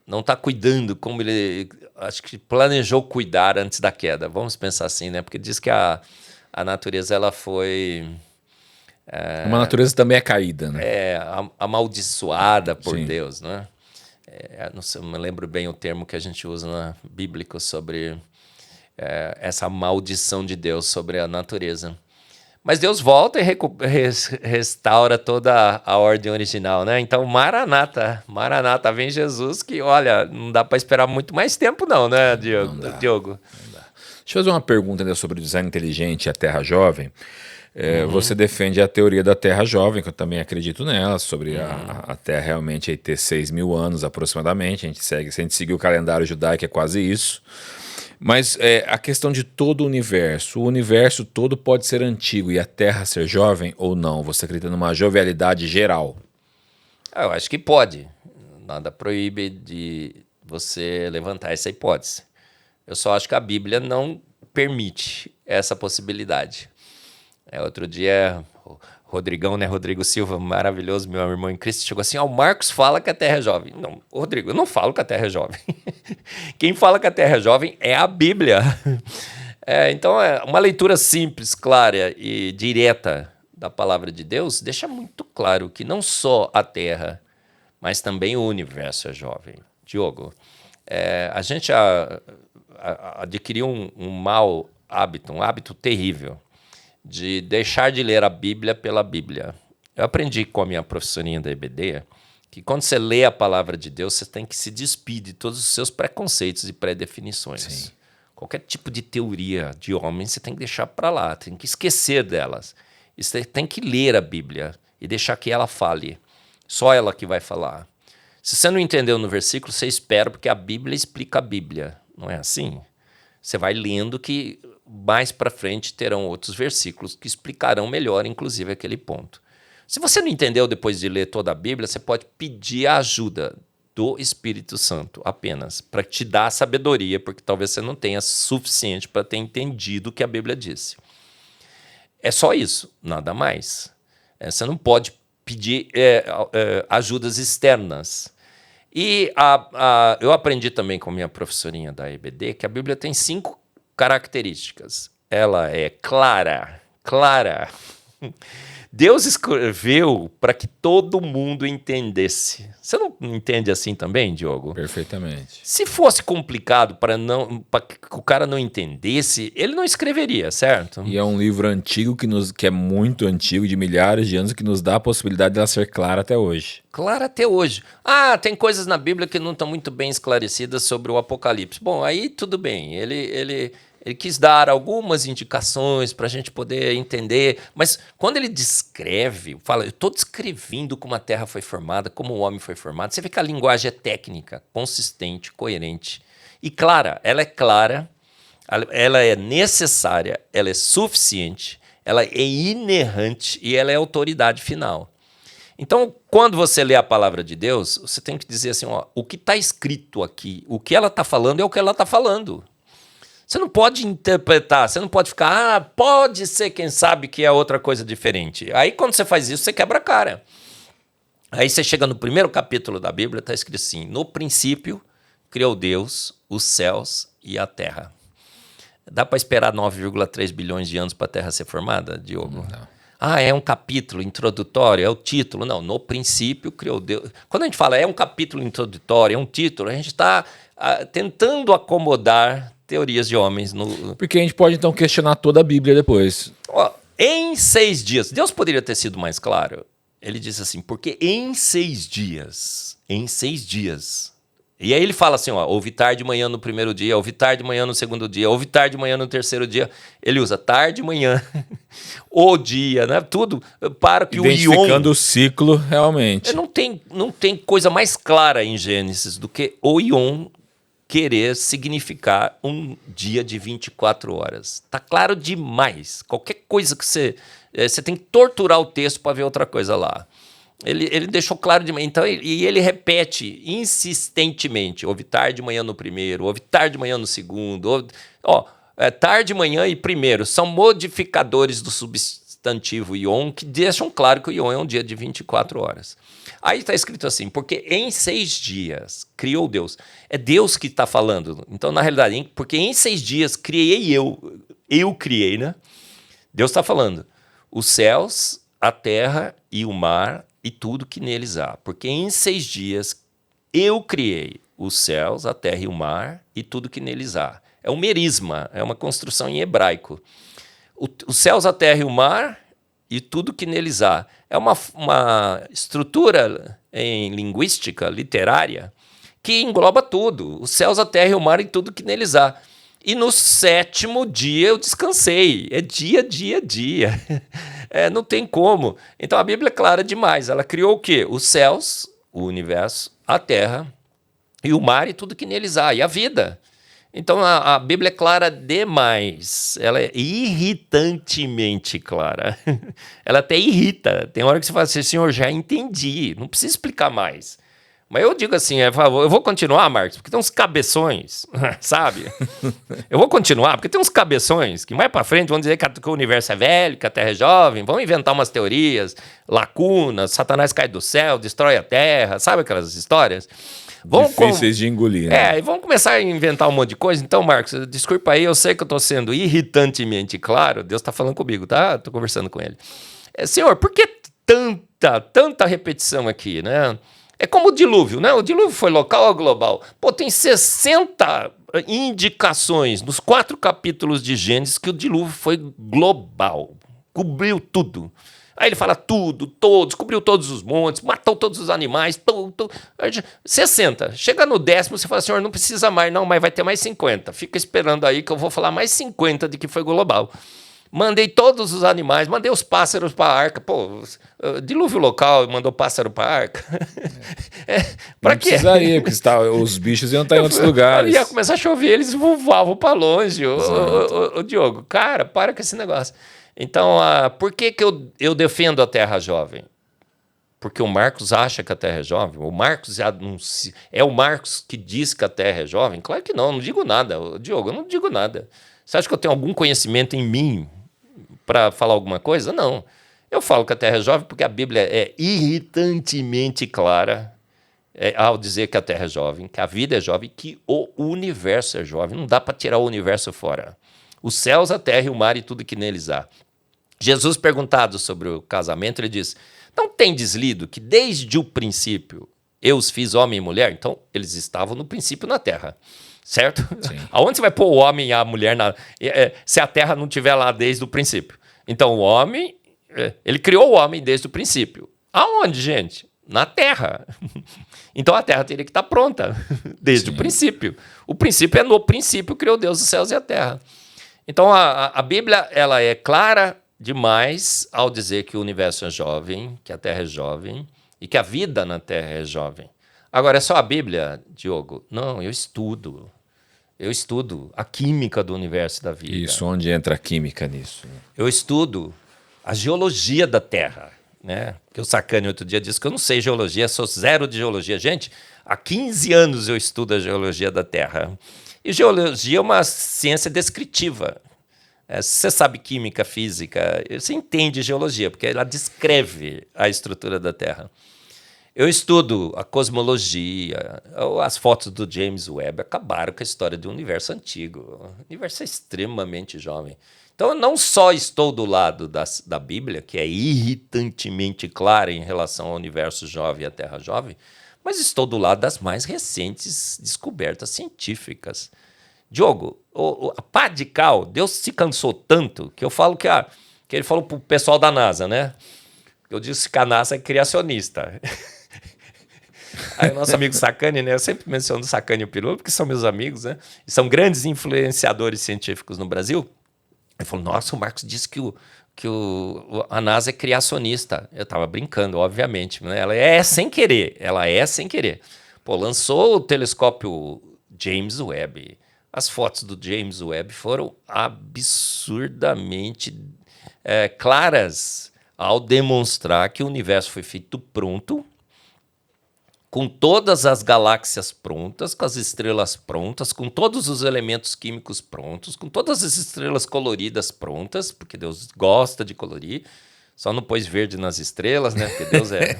não está cuidando como ele, acho que planejou cuidar antes da queda. Vamos pensar assim, né? Porque diz que a natureza ela foi... Uma natureza também é caída, né? Amaldiçoada por Sim. Deus, né? Não sei, me lembro bem o termo que a gente usa na bíblico sobre essa maldição de Deus sobre a natureza. Mas Deus volta e restaura toda a ordem original, né? Então, Maranata, Maranata, vem Jesus, que, olha, não dá para esperar muito mais tempo não, né, Diogo? Não dá. Diogo? Não dá. Deixa eu fazer uma pergunta ainda sobre o design inteligente e a Terra Jovem. Você defende a teoria da Terra Jovem, que eu também acredito nela, sobre a Terra realmente aí ter 6.000 anos aproximadamente. Se a gente seguir o calendário judaico é quase isso. Mas a questão de todo o universo todo pode ser antigo e a Terra ser jovem ou não? Você acredita numa jovialidade geral? Eu acho que pode. Nada proíbe de você levantar essa hipótese. Eu só acho que a Bíblia não permite essa possibilidade. Outro dia, o Rodrigão, né? Rodrigo Silva, maravilhoso, meu irmão em Cristo, chegou assim: o Marcos fala que a Terra é jovem. Não, Rodrigo, eu não falo que a Terra é jovem. Quem fala que a Terra é jovem é a Bíblia. Então, uma leitura simples, clara e direta da palavra de Deus deixa muito claro que não só a Terra, mas também o universo é jovem. Diogo, a gente adquiriu um mau hábito, um hábito terrível, de deixar de ler a Bíblia pela Bíblia. Eu aprendi com a minha professorinha da EBD que quando você lê a palavra de Deus, você tem que se despir de todos os seus preconceitos e pré-definições. Sim. Qualquer tipo de teoria de homem, você tem que deixar para lá, tem que esquecer delas. E você tem que ler a Bíblia e deixar que ela fale. Só ela que vai falar. Se você não entendeu no versículo, você espera, porque a Bíblia explica a Bíblia. Não é assim? Você vai lendo que mais para frente terão outros versículos que explicarão melhor, inclusive, aquele ponto. Se você não entendeu depois de ler toda a Bíblia, você pode pedir a ajuda do Espírito Santo apenas, para te dar sabedoria, porque talvez você não tenha suficiente para ter entendido o que a Bíblia disse. É só isso, nada mais. Você não pode pedir ajudas externas. E eu aprendi também com a minha professorinha da EBD que a Bíblia tem 5 características. Ela é clara. Deus escreveu para que todo mundo entendesse. Você não entende assim também, Diogo? Perfeitamente. Se fosse complicado para que o cara não entendesse, ele não escreveria, certo? E é um livro antigo que é muito antigo, de milhares de anos, que nos dá a possibilidade de ela ser clara até hoje. Clara até hoje. Tem coisas na Bíblia que não estão muito bem esclarecidas sobre o Apocalipse. Bom, aí tudo bem. Ele quis dar algumas indicações para a gente poder entender, mas quando ele descreve, fala, eu estou descrevendo como a Terra foi formada, como o homem foi formado, você vê que a linguagem é técnica, consistente, coerente e clara. Ela é necessária, ela é suficiente, ela é inerrante e ela é autoridade final. Então, quando você lê a palavra de Deus, você tem que dizer assim, o que está escrito aqui, o que ela está falando é o que ela está falando. Você não pode interpretar, você não pode ficar, pode ser, quem sabe, que é outra coisa diferente. Aí, quando você faz isso, você quebra a cara. Aí você chega no primeiro capítulo da Bíblia, está escrito assim, no princípio, criou Deus os céus e a terra. Dá para esperar 9,3 bilhões de anos para a Terra ser formada, Diogo? Não. É um capítulo introdutório, é o título. Não, no princípio, criou Deus. Quando a gente fala é um capítulo introdutório, é um título, a gente está tentando acomodar teorias de homens. Porque a gente pode, então, questionar toda a Bíblia depois. Em 6 dias, Deus poderia ter sido mais claro. Ele diz assim, porque em 6 dias, e aí ele fala assim, houve tarde de manhã no primeiro dia, houve tarde de manhã no segundo dia, houve tarde de manhã no terceiro dia. Ele usa tarde de manhã, o dia, né? Tudo para que identificando o ciclo, realmente. Não tem coisa mais clara em Gênesis do que o Ion querer significar um dia de 24 horas. Tá claro demais. Qualquer coisa que você tem que torturar o texto para ver outra coisa lá. Ele deixou claro demais. Então, ele repete insistentemente. Houve tarde de manhã no primeiro, houve tarde de manhã no segundo. Tarde de manhã e primeiro são modificadores do substantivo Ion que deixam claro que o Ion é um dia de 24 horas. Aí está escrito assim, porque em 6 dias criou Deus. É Deus que está falando. Então, na realidade, porque em 6 dias criei eu criei, né? Deus está falando os céus, a terra e o mar e tudo que neles há. Porque em 6 dias eu criei os céus, a terra e o mar e tudo que neles há. É um merisma, é uma construção em hebraico. os céus, a terra e o mar e tudo que neles há. É uma estrutura em linguística, literária, que engloba tudo. Os céus, a terra e o mar e tudo que neles há. E no 7º dia eu descansei. É dia. Não tem como. Então a Bíblia é clara demais. Ela criou o quê? Os céus, o universo, a terra e o mar e tudo que neles há. E a vida. Então a Bíblia é clara demais. Ela é irritantemente clara. Ela até irrita. Tem hora que você fala assim, Senhor, já entendi. Não precisa explicar mais. Mas eu digo assim, eu vou continuar, Marcos, porque tem uns cabeções, sabe? Eu vou continuar, porque tem uns cabeções que mais pra frente vão dizer que o universo é velho, que a Terra é jovem, vão inventar umas teorias, lacunas, Satanás cai do céu, destrói a Terra, sabe aquelas histórias? Difíceis de engolir, né? E vão começar a inventar um monte de coisa. Então, Marcos, desculpa aí, eu sei que eu tô sendo irritantemente claro, Deus tá falando comigo, tá? Tô conversando com ele. Senhor, por que tanta repetição aqui, né? É como o dilúvio, né? O dilúvio foi local ou global? Pô, tem 60 indicações nos 4 capítulos de Gênesis que o dilúvio foi global. Cobriu tudo. Aí ele fala tudo, todos, cobriu todos os montes, matou todos os animais, 60. Chega no 10º, você fala, Senhor, não precisa mais, não, mas vai ter mais 50. Fica esperando aí que eu vou falar mais 50 de que foi global. Mandei todos os animais, mandei os pássaros para a arca. Pô, dilúvio local, mandou pássaro para a arca. Para quê? Não precisaria, porque os bichos iam estar em outros lugares. Ia começar a chover, eles voavam para longe. Ô, Diogo, cara, para com esse negócio. Então, por que eu defendo a Terra jovem? Porque o Marcos acha que a Terra é jovem. O Marcos é o Marcos que diz que a Terra é jovem? Claro que não digo nada. Diogo, eu não digo nada. Você acha que eu tenho algum conhecimento em mim para falar alguma coisa? Não. Eu falo que a Terra é jovem porque a Bíblia é irritantemente clara ao dizer que a Terra é jovem, que a vida é jovem, que o universo é jovem. Não dá para tirar o universo fora. Os céus, a terra e o mar e tudo que neles há. Jesus, perguntado sobre o casamento, ele diz, não tendes lido que desde o princípio eu os fiz homem e mulher? Então, eles estavam no princípio na terra. Certo? Sim. Aonde você vai pôr o homem e a mulher se a terra não estiver lá desde o princípio? Então, o homem, ele criou o homem desde o princípio. Aonde, gente? Na terra. Então, a terra teria que estar pronta desde o princípio. O princípio no princípio criou Deus os céus e a terra. Então, a Bíblia ela é clara demais ao dizer que o universo é jovem, que a terra é jovem e que a vida na terra é jovem. Agora, é só a Bíblia, Diogo? Não, eu estudo. Eu estudo a química do universo e da vida. Isso, onde entra a química nisso? Eu estudo a geologia da Terra, né? Porque o Sacani outro dia disse que eu não sei geologia, sou zero de geologia. Gente, há 15 anos eu estudo a geologia da Terra. E geologia é uma ciência descritiva. Se você sabe química, física, você entende geologia, porque ela descreve a estrutura da Terra. Eu estudo a cosmologia, as fotos do James Webb acabaram com a história do universo antigo. O universo é extremamente jovem. Então, eu não só estou do lado da Bíblia, que é irritantemente clara em relação ao universo jovem e à Terra jovem, mas estou do lado das mais recentes descobertas científicas. Diogo, a pá de cal, Deus se cansou tanto que eu falo que ele falou para o pessoal da NASA, né? Eu disse que a NASA é criacionista. Aí o nosso amigo Sacani, né? Eu sempre menciono o Sacani e o Pirula, porque são meus amigos, né? E são grandes influenciadores científicos no Brasil. Ele falou, nossa, o Marcos disse que a NASA é criacionista. Eu estava brincando, obviamente. Né? Ela é sem querer. Pô, lançou o telescópio James Webb. As fotos do James Webb foram absurdamente claras ao demonstrar que o universo foi feito pronto, com todas as galáxias prontas, com as estrelas prontas, com todos os elementos químicos prontos, com todas as estrelas coloridas prontas, porque Deus gosta de colorir, só não pôs verde nas estrelas, né? Porque Deus é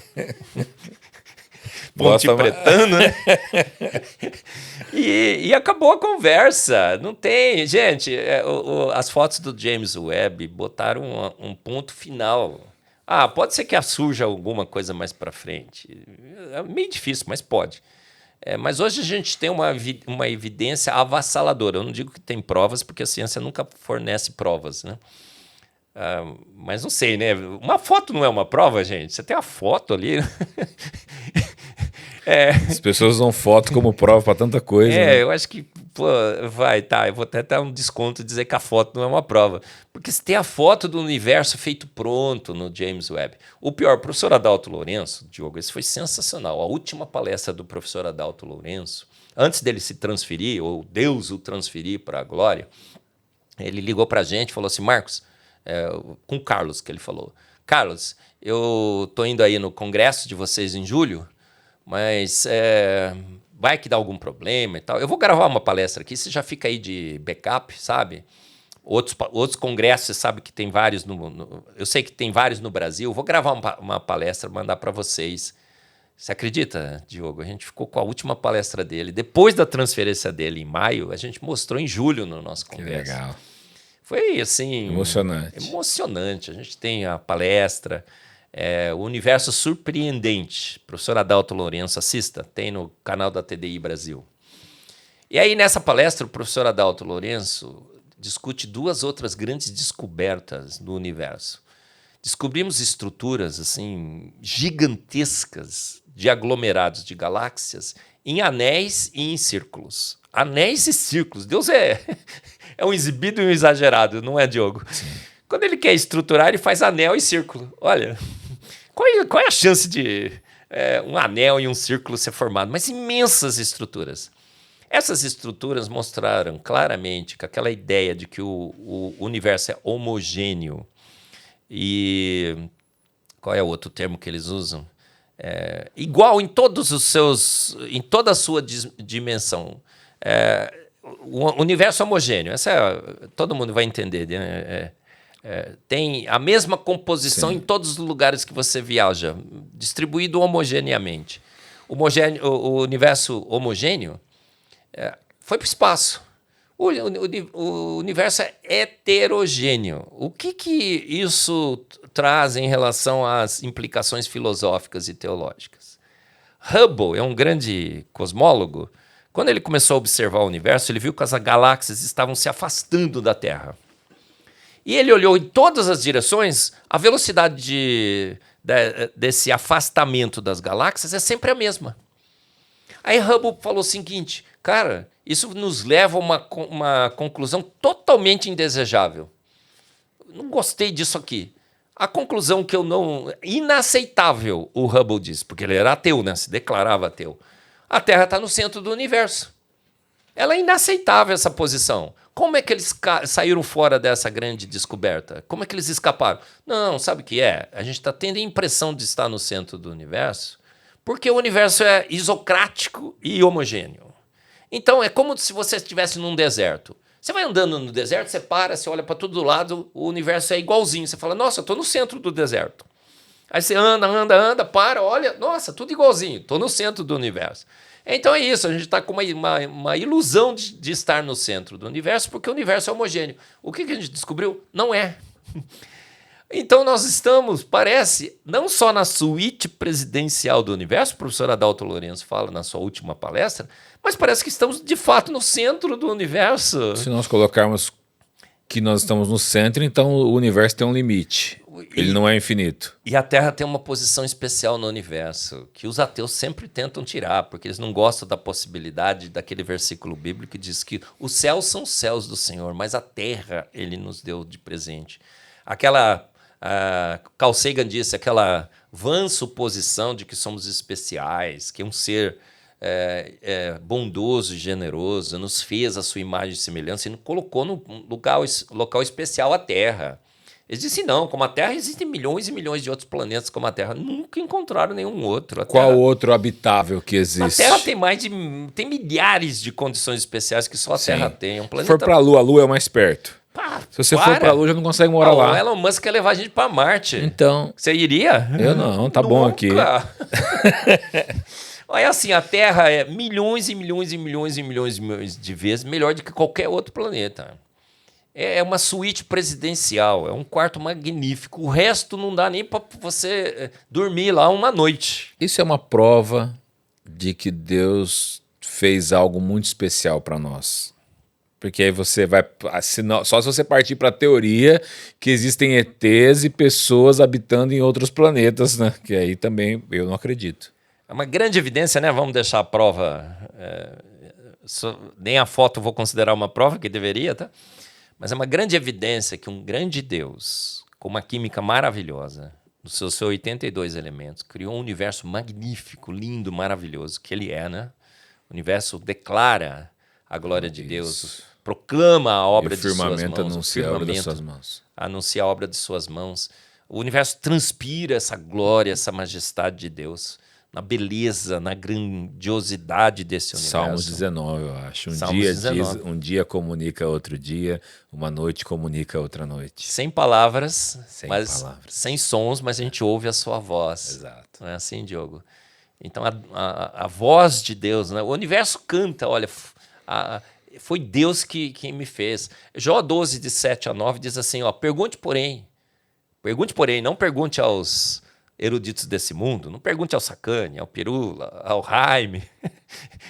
ponte pretano, né? E acabou a conversa. Não tem... Gente, as fotos do James Webb botaram um ponto final. Pode ser que surja alguma coisa mais para frente. É meio difícil, mas pode. Mas hoje a gente tem uma evidência avassaladora. Eu não digo que tem provas, porque a ciência nunca fornece provas, né? Mas não sei, né? Uma foto não é uma prova, gente. Você tem a foto ali. As pessoas usam foto como prova para tanta coisa, né? Eu acho que, pô, eu vou até dar um desconto e dizer que a foto não é uma prova. Porque se tem a foto do universo feito pronto no James Webb. O pior, o professor Adalto Lourenço, Diogo, esse foi sensacional. A última palestra do professor Adalto Lourenço, antes dele se transferir, ou Deus o transferir para a glória, ele ligou para a gente e falou assim, Marcos, com o Carlos que ele falou, Carlos, eu tô indo aí no congresso de vocês em julho, mas vai que dá algum problema e tal. Eu vou gravar uma palestra aqui, você já fica aí de backup, sabe? Outros congressos, você sabe que tem vários, eu sei que tem vários no Brasil, eu vou gravar uma palestra, mandar para vocês. Você acredita, Diogo? A gente ficou com a última palestra dele. Depois da transferência dele em maio, a gente mostrou em julho no nosso congresso. Que legal. Foi, assim... Emocionante. A gente tem a palestra, O Universo Surpreendente. Professor Adalto Lourenço, assista, tem no canal da TDI Brasil. E aí, nessa palestra, o professor Adalto Lourenço discute duas outras grandes descobertas do universo. Descobrimos estruturas assim gigantescas de aglomerados de galáxias em anéis e em círculos. Anéis e círculos. Deus é um exibido e um exagerado, não é, Diogo? Sim. Quando ele quer estruturar, ele faz anel e círculo. Olha, qual é a chance de um anel e um círculo ser formado? Mas imensas estruturas. Essas estruturas mostraram claramente que aquela ideia de que o universo é homogêneo e qual é o outro termo que eles usam? Igual em todos os seus, em toda a sua dimensão. O universo homogêneo, todo mundo vai entender, né? Tem a mesma composição. Sim. Em todos os lugares que você viaja, distribuído homogeneamente. O universo homogêneo foi para o espaço. O universo é heterogêneo. O que isso traz em relação às implicações filosóficas e teológicas? Hubble é um grande cosmólogo. Quando ele começou a observar o universo, ele viu que as galáxias estavam se afastando da Terra. E ele olhou em todas as direções, a velocidade desse afastamento das galáxias é sempre a mesma. Aí Hubble falou o seguinte, cara, isso nos leva a uma conclusão totalmente indesejável. Não gostei disso aqui. A conclusão que eu não... Inaceitável, o Hubble disse, porque ele era ateu, né? Se declarava ateu. A Terra está no centro do universo. Ela é inaceitável, essa posição. Como é que eles saíram fora dessa grande descoberta? Como é que eles escaparam? Não, sabe o que é? A gente está tendo a impressão de estar no centro do universo porque o universo é isocrático e homogêneo. Então, é como se você estivesse num deserto. Você vai andando no deserto, você para, você olha para todo lado, o universo é igualzinho. Você fala, nossa, eu estou no centro do deserto. Aí você anda, para, olha, nossa, tudo igualzinho, estou no centro do universo. Então é isso, a gente está com uma ilusão de estar no centro do universo, porque o universo é homogêneo. O que a gente descobriu? Não é. Então nós estamos, parece, não só na suíte presidencial do universo, o professor Adalto Lourenço fala na sua última palestra, mas parece que estamos de fato no centro do universo. Se nós colocarmos que nós estamos no centro, então o universo tem um limite. Ele não é infinito. E a Terra tem uma posição especial no universo, que os ateus sempre tentam tirar, porque eles não gostam da possibilidade daquele versículo bíblico que diz que os céus são os céus do Senhor, mas a Terra Ele nos deu de presente. Carl Sagan disse, aquela vã suposição de que somos especiais, que um ser bondoso e generoso nos fez a sua imagem e semelhança e nos colocou no local especial, a Terra. Eles disseram, não, como a Terra, existem milhões e milhões de outros planetas como a Terra. Nunca encontraram nenhum outro. Qual outro habitável que existe? A Terra tem milhares de condições especiais que só a Terra tem. Se for para a Lua é o mais perto. Se você for para a Lua, já não consegue morar lá. O Elon Musk quer levar a gente para Marte. Então... Você iria? Eu não, tá bom aqui. Olha assim, a Terra é milhões e milhões e milhões e milhões e milhões de vezes melhor do que qualquer outro planeta. É uma suíte presidencial, é um quarto magnífico. O resto não dá nem para você dormir lá uma noite. Isso é uma prova de que Deus fez algo muito especial para nós. Porque aí você vai... Só se você partir para a teoria que existem ETs e pessoas habitando em outros planetas, né? Que aí também eu não acredito. É uma grande evidência, né? Vamos deixar a prova... nem a foto eu vou considerar uma prova, que deveria, tá? Mas é uma grande evidência que um grande Deus, com uma química maravilhosa, dos seus 82 elementos, criou um universo magnífico, lindo, maravilhoso, que ele é, né? O universo declara a glória de Deus, proclama a obra de suas mãos. Anuncia a obra das suas mãos. Anuncia a obra de suas mãos. O universo transpira essa glória, essa majestade de Deus, na beleza, na grandiosidade desse universo. Salmos 19, eu acho. Um dia comunica outro dia, uma noite comunica outra noite. Sem palavras, sem sons, mas a gente ouve a sua voz. Exato. Não é assim, Diogo? Então, a voz de Deus, né? O universo canta, olha, foi Deus que me fez. Jó 12, de 7 a 9, diz assim, ó, pergunte, porém, não pergunte aos eruditos desse mundo, não pergunte ao Sacani, ao Pirula, ao Jaime,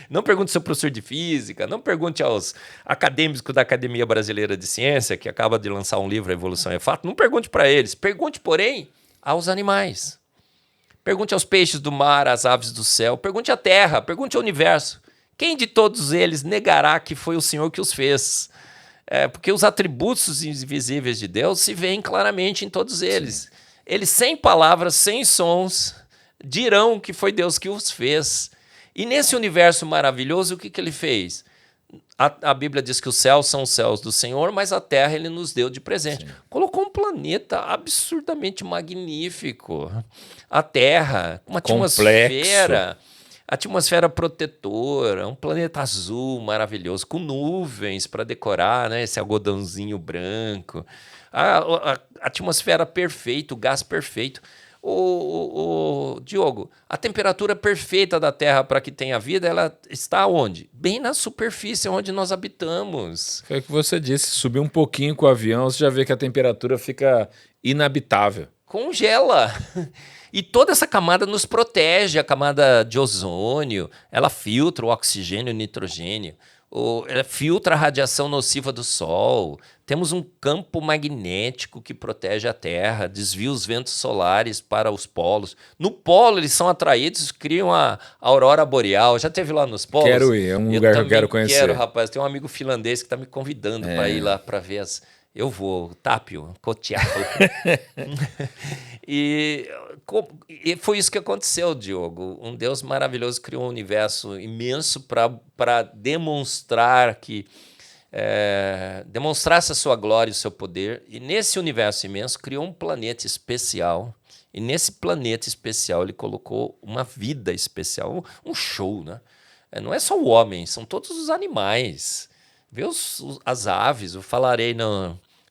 não pergunte ao seu professor de física, não pergunte aos acadêmicos da Academia Brasileira de Ciência, que acaba de lançar um livro, A Evolução é Fato, não pergunte para eles, pergunte, porém, aos animais. Pergunte aos peixes do mar, às aves do céu, pergunte à terra, pergunte ao universo. Quem de todos eles negará que foi o Senhor que os fez? Porque os atributos invisíveis de Deus se veem claramente em todos eles. Sim. Eles, sem palavras, sem sons, dirão que foi Deus que os fez. E nesse universo maravilhoso, o que ele fez? A Bíblia diz que os céus são os céus do Senhor, mas a terra ele nos deu de presente. Sim. Colocou um planeta absurdamente magnífico. A Terra, uma atmosfera protetora, um planeta azul maravilhoso, com nuvens para decorar, né, esse algodãozinho branco. A atmosfera perfeita, o gás perfeito. Diogo, a temperatura perfeita da Terra para que tenha vida, ela está onde? Bem na superfície onde nós habitamos. Foi o que você disse, subir um pouquinho com o avião, você já vê que a temperatura fica inabitável. Congela. E toda essa camada nos protege, a camada de ozônio, ela filtra o oxigênio e o nitrogênio, ela filtra a radiação nociva do Sol. Temos um campo magnético que protege a Terra, desvia os ventos solares para os polos. No polo, eles são atraídos, criam a aurora boreal. Já teve lá nos polos? Quero ir, é um lugar que eu quero conhecer. Quero, rapaz. Tem um amigo finlandês que está me convidando para ir lá para ver as... Eu vou, Tapio, Kotiao. E foi isso que aconteceu, Diogo. Um Deus maravilhoso criou um universo imenso para demonstrar demonstrasse a sua glória e o seu poder. E nesse universo imenso criou um planeta especial. E nesse planeta especial ele colocou uma vida especial, um show, né? Não é só o homem, são todos os animais. Vê as aves, eu falarei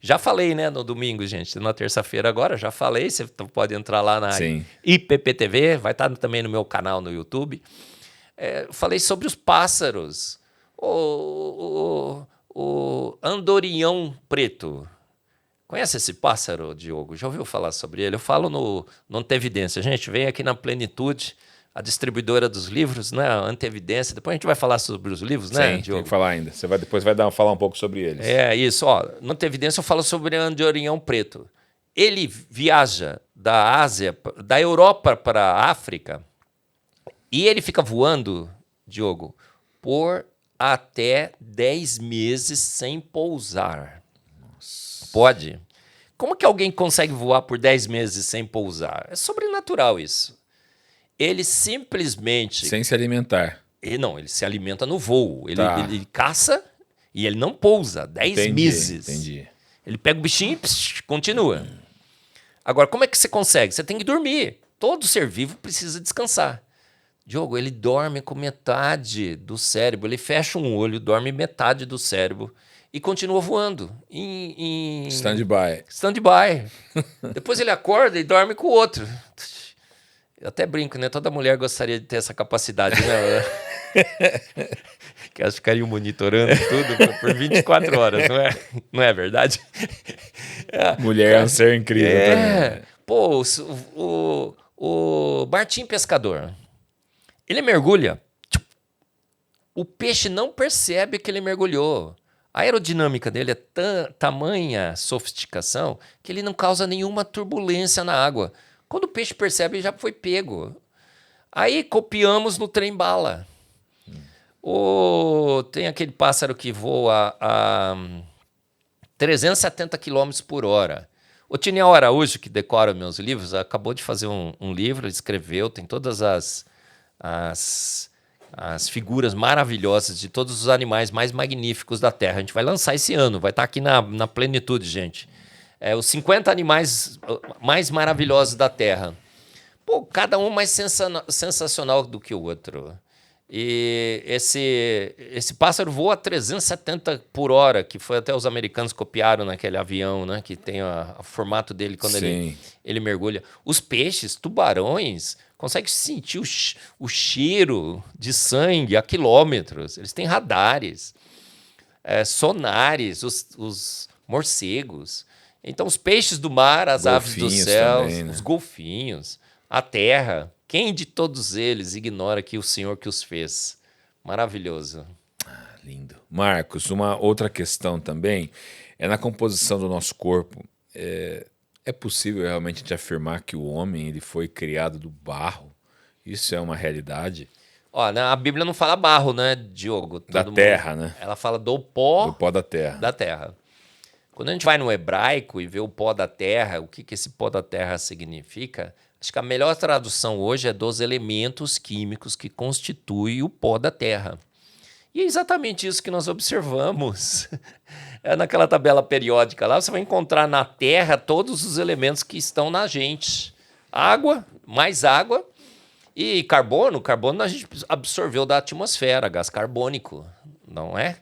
já falei, né, no domingo, gente, na terça-feira agora, já falei, você pode entrar lá na IPPTV, vai estar também no meu canal no YouTube. Falei sobre os pássaros, o andorinhão preto. Conhece esse pássaro, Diogo? Já ouviu falar sobre ele? Eu falo no Antevidência. Gente, vem aqui na Plenitude, a distribuidora dos livros, né? A Antevidência. Depois a gente vai falar sobre os livros, né, Sim, Diogo? tem que falar ainda. Você depois vai falar um pouco sobre eles. Isso. No Antevidência eu falo sobre o andorinhão preto. Ele viaja da Ásia, da Europa para a África, e ele fica voando, Diogo, por até 10 meses sem pousar. Nossa. Pode? Como que alguém consegue voar por 10 meses sem pousar? É sobrenatural isso. Ele simplesmente... Sem se alimentar. Ele se alimenta no voo. Ele caça e ele não pousa. 10 meses. Entendi. Ele pega o bichinho e continua. Agora, como é que você consegue? Você tem que dormir. Todo ser vivo precisa descansar. Diogo, ele dorme com metade do cérebro. Ele fecha um olho, dorme metade do cérebro e continua voando. Em stand-by. Stand-by. Depois ele acorda e dorme com o outro. Eu até brinco, né? Toda mulher gostaria de ter essa capacidade, né? Que elas ficariam monitorando tudo por 24 horas, não é verdade? Mulher é um ser incrível também. Pô, o Martim Pescador, ele mergulha. O peixe não percebe que ele mergulhou. A aerodinâmica dele é tamanha sofisticação que ele não causa nenhuma turbulência na água. Quando o peixe percebe, ele já foi pego. Aí copiamos no trem-bala. Tem aquele pássaro que voa a 370 km por hora. O Tiniel Araújo, que decora meus livros, acabou de fazer um livro, ele escreveu, tem todas as figuras maravilhosas de todos os animais mais magníficos da Terra. A gente vai lançar esse ano, vai estar aqui na Plenitude, gente. Os 50 animais mais maravilhosos da Terra. Pô, cada um mais sensacional do que o outro. E esse pássaro voa a 370 por hora, que foi até os americanos copiaram naquele avião, né? Que tem o formato dele quando ele mergulha. Os peixes, tubarões, conseguem sentir o cheiro de sangue a quilômetros. Eles têm radares, sonares, os morcegos. Então, os peixes do mar, as aves do céu, também, né? Os golfinhos, a terra. Quem de todos eles ignora que o Senhor que os fez? Maravilhoso. Lindo. Marcos, uma outra questão também é na composição do nosso corpo. É possível realmente a gente afirmar que o homem ele foi criado do barro? Isso é uma realidade? A Bíblia não fala barro, né, Diogo? Da terra, né? Ela fala do pó. Do pó da terra. Da terra. Quando a gente vai no hebraico e vê o pó da terra, o que esse pó da terra significa? Acho que a melhor tradução hoje é dos elementos químicos que constituem o pó da terra. E é exatamente isso que nós observamos. Naquela tabela periódica lá, você vai encontrar na terra todos os elementos que estão na gente. Água, mais água e carbono. Carbono a gente absorveu da atmosfera, gás carbônico, não é?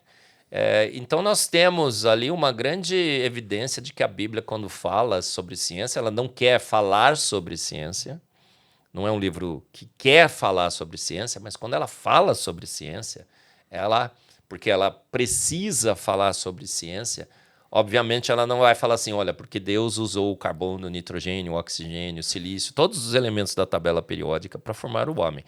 Então nós temos ali uma grande evidência de que a Bíblia, quando fala sobre ciência, ela não quer falar sobre ciência. Não é um livro que quer falar sobre ciência, mas quando ela fala sobre ciência, porque ela precisa falar sobre ciência, obviamente ela não vai falar assim, olha, porque Deus usou o carbono, o nitrogênio, o oxigênio, o silício, todos os elementos da tabela periódica para formar o homem.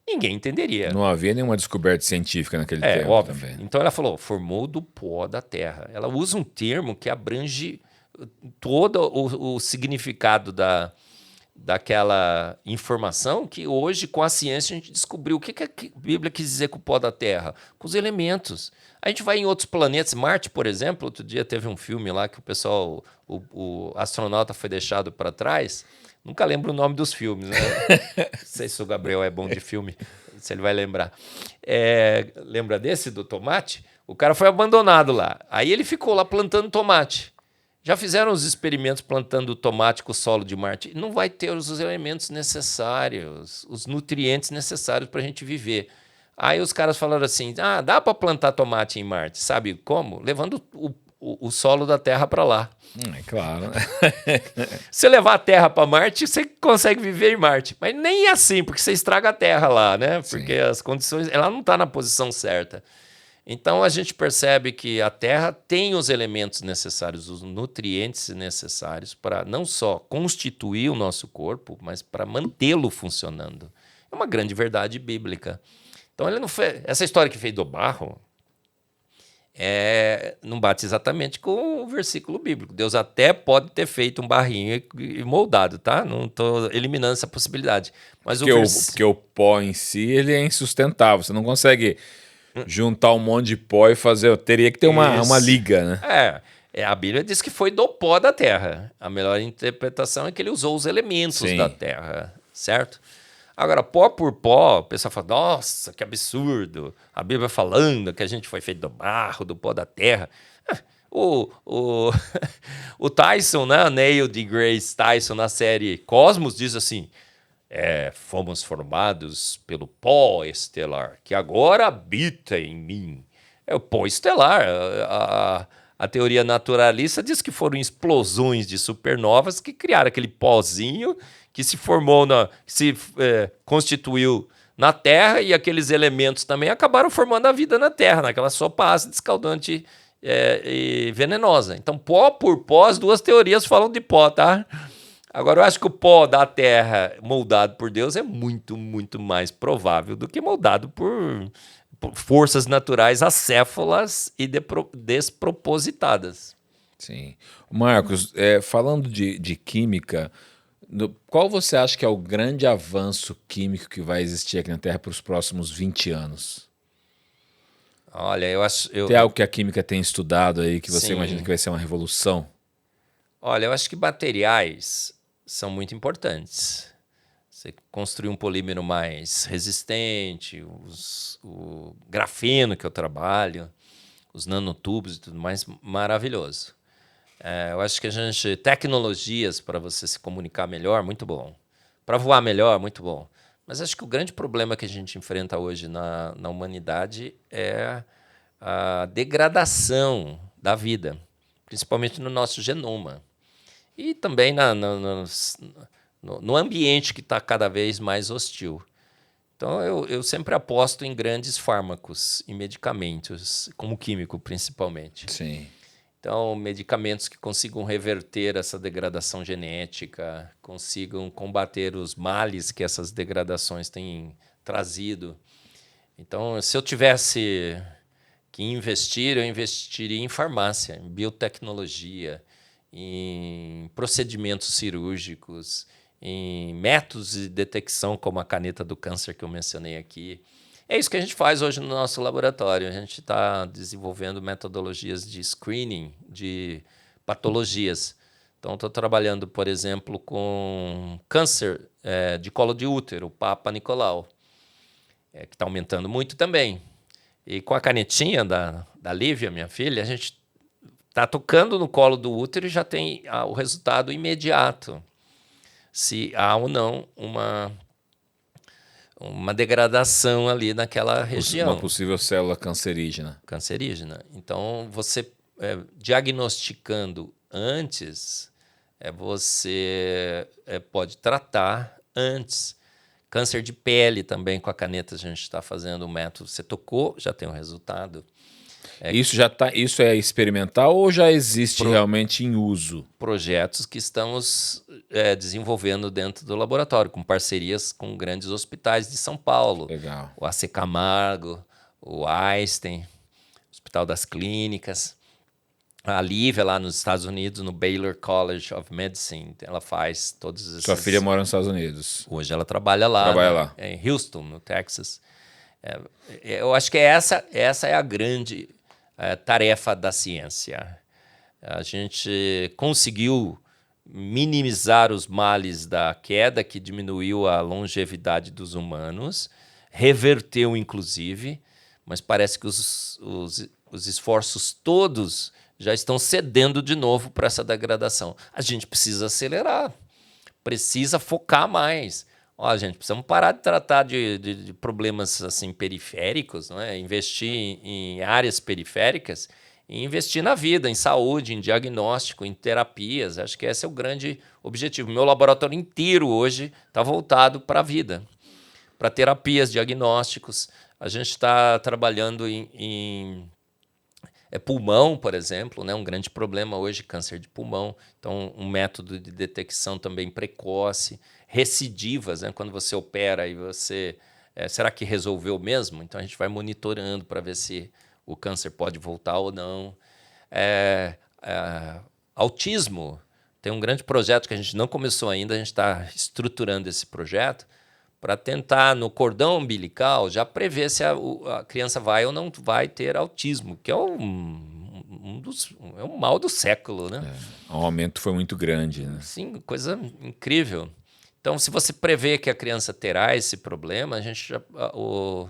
Ninguém entenderia. Não havia nenhuma descoberta científica naquele tempo óbvio. Também. Então ela falou, formou do pó da terra. Ela usa um termo que abrange todo o significado daquela informação que hoje, com a ciência, a gente descobriu. O que a Bíblia quis dizer com o pó da terra? Com os elementos. A gente vai em outros planetas. Marte, por exemplo, outro dia teve um filme lá que o pessoal, o astronauta foi deixado para trás. Nunca lembro o nome dos filmes, né? Não sei se o Gabriel é bom de filme, se ele vai lembrar. Lembra desse, do tomate? O cara foi abandonado lá. Aí ele ficou lá plantando tomate. Já fizeram os experimentos plantando tomate com o solo de Marte. Não vai ter os elementos necessários, os nutrientes necessários para a gente viver. Aí os caras falaram assim, dá para plantar tomate em Marte. Sabe como? Levando o solo da Terra para lá. É claro. Se levar a Terra para Marte, você consegue viver em Marte. Mas nem assim, porque você estraga a Terra lá, né? Porque as condições... Ela não está na posição certa. Então, a gente percebe que a Terra tem os elementos necessários, os nutrientes necessários para não só constituir o nosso corpo, mas para mantê-lo funcionando. É uma grande verdade bíblica. Então, ele não fez... Essa história que fez do barro... não bate exatamente com o versículo bíblico. Deus até pode ter feito um barrinho e moldado, tá? Não estou eliminando essa possibilidade. Mas porque o pó em si ele é insustentável. Você não consegue juntar um monte de pó e fazer... Teria que ter uma liga, né? A Bíblia diz que foi do pó da terra. A melhor interpretação é que ele usou os elementos da terra, certo? Agora, pó por pó, o pessoal fala, nossa, que absurdo. A Bíblia falando que a gente foi feito do barro, do pó da terra. O Tyson, né, Neil deGrasse Tyson, na série Cosmos, diz assim, fomos formados pelo pó estelar, que agora habita em mim. É o pó estelar. A teoria naturalista diz que foram explosões de supernovas que criaram aquele pozinho que se formou, constituiu na Terra, e aqueles elementos também acabaram formando a vida na Terra, naquela sopa ácida, escaldante e venenosa. Então, pó por pó, as duas teorias falam de pó, tá? Agora, eu acho que o pó da Terra moldado por Deus é muito, muito mais provável do que moldado forças naturais acéfalas e despropositadas. Sim. Marcos, falando de química, qual você acha que é o grande avanço químico que vai existir aqui na Terra para os próximos 20 anos? Olha, eu acho. Tem algo que a química tem estudado aí que você imagina Sim. que vai ser uma revolução? Olha, eu acho que materiais são muito importantes. Você construir um polímero mais resistente, o grafeno que eu trabalho, os nanotubos e tudo mais, maravilhoso. Eu acho que tecnologias para você se comunicar melhor, muito bom. Para voar melhor, muito bom. Mas acho que o grande problema que a gente enfrenta hoje na humanidade é a degradação da vida, principalmente no nosso genoma. E também no ambiente que está cada vez mais hostil. Então, eu sempre aposto em grandes fármacos e medicamentos, como químico principalmente. Sim. Então, medicamentos que consigam reverter essa degradação genética, consigam combater os males que essas degradações têm trazido. Então, se eu tivesse que investir, eu investiria em farmácia, em biotecnologia, em procedimentos cirúrgicos, em métodos de detecção, como a caneta do câncer que eu mencionei aqui. É isso que a gente faz hoje no nosso laboratório. A gente está desenvolvendo metodologias de screening de patologias. Então, estou trabalhando, por exemplo, com câncer de colo de útero, o Papa Nicolau, que está aumentando muito também. E com a canetinha da Lívia, minha filha, a gente está tocando no colo do útero e já tem o resultado imediato. Se há ou não uma degradação ali naquela região. Uma possível célula cancerígena. Cancerígena. Então, você diagnosticando antes, você pode tratar antes. Câncer de pele também, com a caneta a gente está fazendo um método. Você tocou, já tem o resultado. Isso é experimental ou já existe realmente em uso? Projetos que estamos desenvolvendo dentro do laboratório, com parcerias com grandes hospitais de São Paulo. Legal. O AC Camargo, o Einstein, Hospital das Clínicas. A Lívia, lá nos Estados Unidos, no Baylor College of Medicine, ela faz todos esses... Sua filha mora nos Estados Unidos. Hoje ela trabalha lá. Trabalha lá. Em Houston, no Texas. Eu acho que essa é a grande tarefa da ciência. A gente conseguiu minimizar os males da queda, que diminuiu a longevidade dos humanos, reverteu, inclusive, mas parece que os esforços todos já estão cedendo de novo para essa degradação. A gente precisa acelerar, precisa focar mais. Ó, gente, precisamos parar de tratar de problemas assim periféricos, não é? Investir em áreas periféricas e investir na vida, em saúde, em diagnóstico, em terapias. Acho que esse é o grande objetivo. Meu laboratório inteiro hoje está voltado para a vida, para terapias, diagnósticos. A gente está trabalhando em pulmão, por exemplo, né? Um grande problema hoje, câncer de pulmão. Então, um método de detecção também precoce. Recidivas, né? Quando você opera e você... será que resolveu mesmo? Então, a gente vai monitorando para ver se o câncer pode voltar ou não. Autismo. Tem um grande projeto que a gente não começou ainda, a gente está estruturando esse projeto para tentar, no cordão umbilical, já prever se a criança vai ou não vai ter autismo, que é um mal do século, né? O aumento foi muito grande, né? Sim, coisa incrível. Então, se você prevê que a criança terá esse problema, o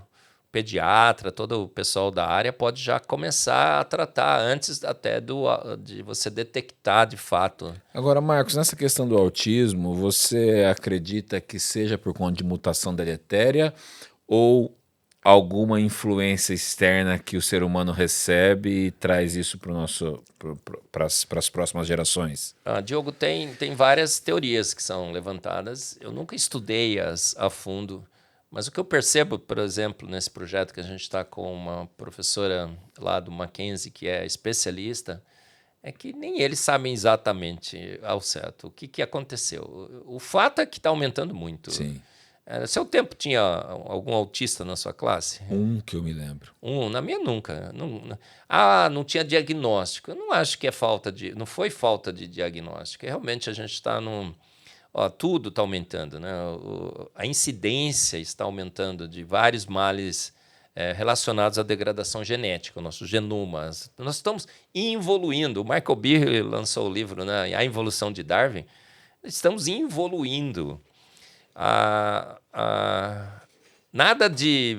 pediatra, todo o pessoal da área pode já começar a tratar antes até de você detectar de fato. Agora, Marcos, nessa questão do autismo, você acredita que seja por conta de mutação deletéria ou alguma influência externa que o ser humano recebe e traz isso para as próximas gerações? Diogo, tem várias teorias que são levantadas. Eu nunca estudei-as a fundo, mas o que eu percebo, por exemplo, nesse projeto que a gente está com uma professora lá do Mackenzie, que é especialista, é que nem eles sabem exatamente ao certo o que aconteceu. O fato é que está aumentando muito. Sim. Seu tempo tinha algum autista na sua classe? Que eu me lembro. Na minha nunca. Não tinha diagnóstico. Eu não acho que não foi falta de diagnóstico. Realmente a gente está num... tudo está aumentando, né? A incidência está aumentando de vários males relacionados à degradação genética, o nosso genoma. Nós estamos evoluindo. O Michael Behe lançou o livro, né, A Evolução de Darwin. Estamos evoluindo. Nada de...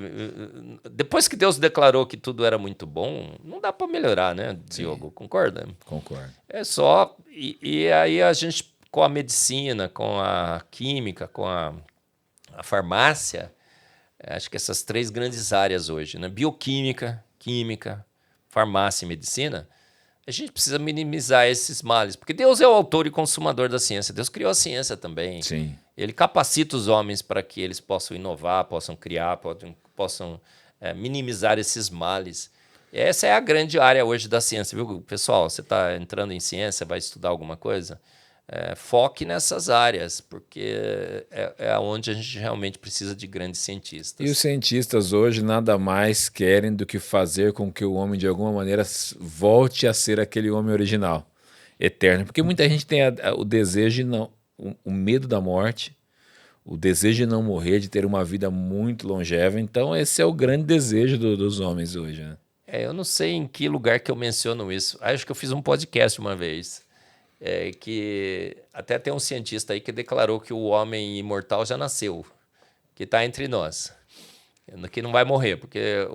Depois que Deus declarou que tudo era muito bom, não dá para melhorar, né, Diogo? Sim. Concorda? Concordo. É só... E aí a gente, com a medicina, com a química, com a farmácia, acho que essas 3 grandes áreas hoje, né? Bioquímica, química, farmácia e medicina, a gente precisa minimizar esses males, porque Deus é o autor e consumador da ciência. Deus criou a ciência também. Sim. Ele capacita os homens para que eles possam inovar, possam criar, possam minimizar esses males. Essa é a grande área hoje da ciência, viu, pessoal? Você está entrando em ciência, vai estudar alguma coisa? Foque nessas áreas, porque é onde a gente realmente precisa de grandes cientistas. E os cientistas hoje nada mais querem do que fazer com que o homem, de alguma maneira, volte a ser aquele homem original, eterno. Porque muita gente tem o desejo de não, o medo da morte, o desejo de não morrer, de ter uma vida muito longeva. Então, esse é o grande desejo dos homens hoje, né? Eu não sei em que lugar que eu menciono isso. Acho que eu fiz um podcast uma vez. Que até tem um cientista aí que declarou que o homem imortal já nasceu, que está entre nós, que não vai morrer, porque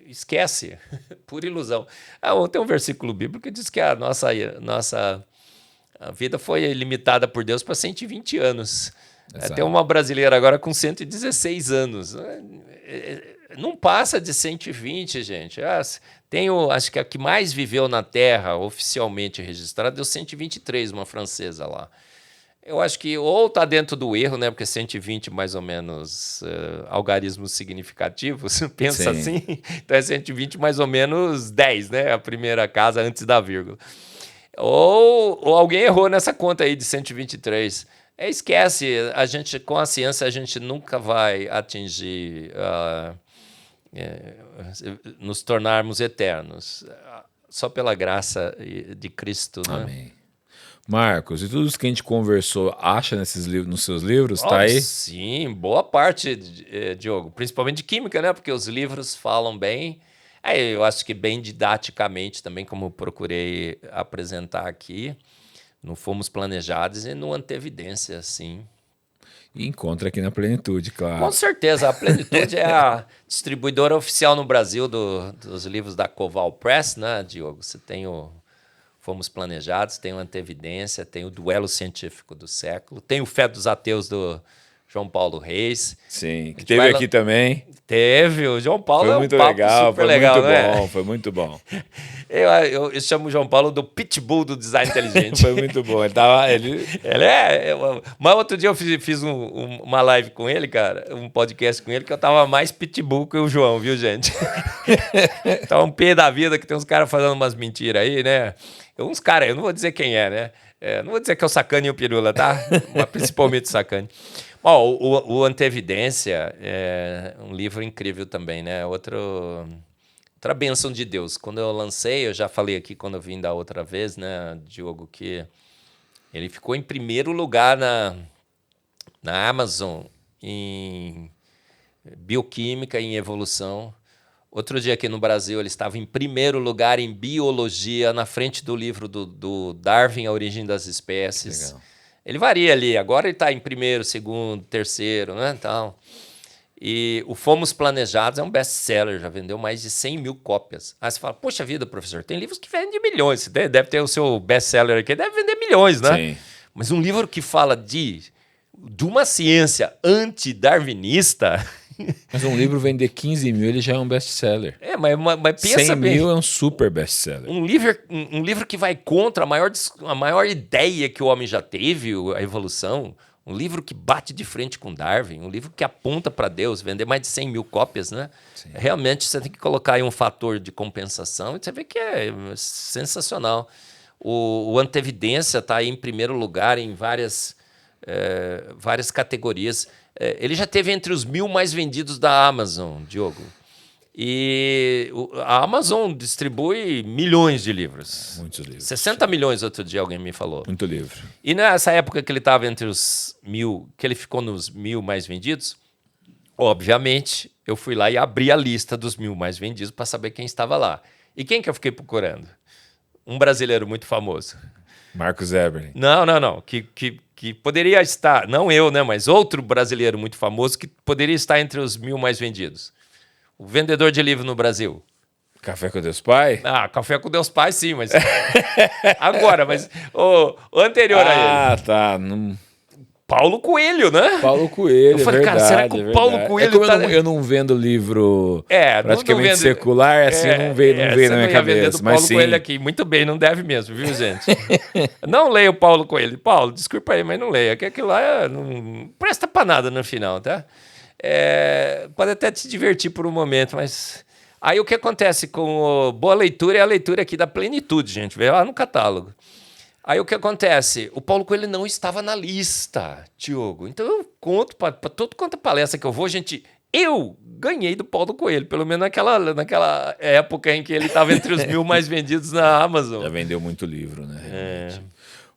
esquece, por ilusão. Tem um versículo bíblico que diz que a nossa vida foi limitada por Deus para 120 anos. Tem uma brasileira agora com 116 anos. Não passa de 120, gente. Acho que a que mais viveu na Terra, oficialmente registrada, deu 123, uma francesa lá. Eu acho que ou está dentro do erro, né? Porque 120 mais ou menos algarismos significativos, pensa Sim. assim. Então é 120 mais ou menos 10, né? A primeira casa antes da vírgula. Ou alguém errou nessa conta aí de 123. Esquece, com a ciência a gente nunca vai atingir... nos tornarmos eternos, só pela graça de Cristo, né? Amém. Marcos, e tudo isso que a gente conversou, acha nos seus livros? Tá aí? Sim, boa parte, Diogo, principalmente de química, né? Porque os livros falam bem. Eu acho que bem didaticamente também, como procurei apresentar aqui, no Fomos Planejados e no Antevidência, sim. E encontra aqui na Plenitude, claro. Com certeza, a Plenitude é a distribuidora oficial no Brasil dos livros da Coval Press, né, Diogo? Você tem o Fomos Planejados, tem o Antevidência, tem o Duelo Científico do Século, tem o Fé dos Ateus do João Paulo Reis. Sim, que teve aqui também. Teve, o João Paulo foi muito legal, super legal, né? Foi muito bom. Eu chamo o João Paulo do pitbull do design inteligente. Foi muito bom. Ele Mas outro dia eu fiz uma live com ele, cara, um podcast com ele, que eu tava mais pitbull que o João, viu, gente? Tava um pé da vida que tem uns caras fazendo umas mentiras aí, né? Uns caras, eu não vou dizer quem é, né? Não vou dizer que é o Sacane e o Pirula, tá? Mas principalmente o Sacane. O Antevidência é um livro incrível também, né? Outra bênção de Deus. Quando eu lancei, eu já falei aqui quando eu vim da outra vez, né, Diogo, que ele ficou em primeiro lugar na Amazon em bioquímica e em evolução. Outro dia aqui no Brasil ele estava em primeiro lugar em biologia, na frente do livro do Darwin, A Origem das Espécies. Legal. Ele varia ali, agora ele está em primeiro, segundo, terceiro, né? Então, e o Fomos Planejados é um best-seller, já vendeu mais de 100 mil cópias. Aí você fala, poxa vida, professor, tem livros que vendem milhões, deve ter o seu best-seller aqui, deve vender milhões, né? Sim. Mas um livro que fala de uma ciência anti-darwinista... Mas um livro vender 15 mil, ele já é um best-seller. Mas pensa 100 bem. mil é um super best-seller. Um livro que vai contra a maior ideia que o homem já teve, a evolução. Um livro que bate de frente com Darwin. Um livro que aponta para Deus. Vender mais de 100 mil cópias, né? Sim. Realmente você tem que colocar aí um fator de compensação. E você vê que é sensacional. O Antevidência está aí em primeiro lugar em várias várias categorias. Ele já teve entre os 1.000 mais vendidos da Amazon, Diogo. E a Amazon distribui milhões de livros. Muitos livros. 60 milhões, outro dia alguém me falou. Muito livro. E nessa época que ele estava entre os 1.000, que ele ficou nos 1.000 mais vendidos, obviamente, eu fui lá e abri a lista dos 1.000 mais vendidos para saber quem estava lá. E quem que eu fiquei procurando? Um brasileiro muito famoso. Marcos Eberlin. Não. Que poderia estar, não eu, né, mas outro brasileiro muito famoso que poderia estar entre os 1.000 mais vendidos. O vendedor de livro no Brasil. Café com Deus Pai? Café com Deus Pai, sim, mas... Agora, mas o anterior a ele. Tá. Paulo Coelho, né? Paulo Coelho, eu falei, verdade, cara, será que o Paulo Coelho como eu não vendo livro praticamente não secular, assim não veio na minha cabeça. Do mas Paulo sim. Coelho aqui. Muito bem, não deve mesmo, viu, gente? Não leia o Paulo Coelho. Paulo, desculpa aí, mas não leia, que aquilo lá não presta pra nada no final, tá? Pode até te divertir por um momento, mas... Aí o que acontece com boa leitura é a leitura aqui da Plenitude, gente. Vê lá no catálogo. Aí o que acontece? O Paulo Coelho não estava na lista, Diogo. Então eu conto para todo quanto é palestra que eu vou, gente, eu ganhei do Paulo Coelho, pelo menos naquela época em que ele estava entre os 1.000 mais vendidos na Amazon. Já vendeu muito livro, né? Realmente.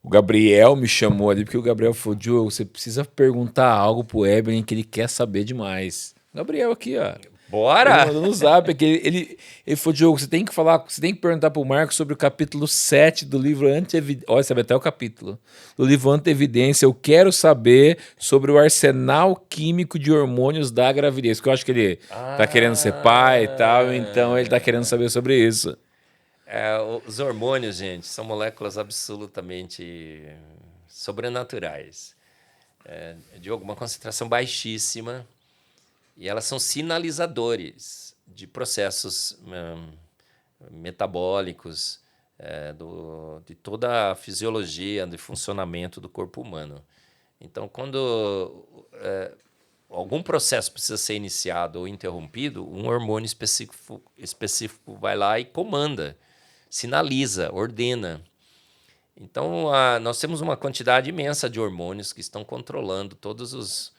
O Gabriel me chamou ali, porque o Gabriel falou, Diogo, você precisa perguntar algo pro Eberlin que ele quer saber demais. Gabriel aqui, ó. Bora! Ele mandou no zap, ele falou, Diogo, você tem que perguntar pro Marcos sobre o capítulo 7 do livro Antievidência. Olha, sabe até o capítulo. Do livro Antievidência. Eu quero saber sobre o arsenal químico de hormônios da gravidez. Porque eu acho que ele tá querendo ser pai e tal, então ele tá querendo saber sobre isso. Os hormônios, gente, são moléculas absolutamente sobrenaturais. De alguma concentração baixíssima. E elas são sinalizadores de processos metabólicos, de toda a fisiologia, de funcionamento do corpo humano. Então, quando algum processo precisa ser iniciado ou interrompido, um hormônio específico vai lá e comanda, sinaliza, ordena. Então, nós temos uma quantidade imensa de hormônios que estão controlando todos os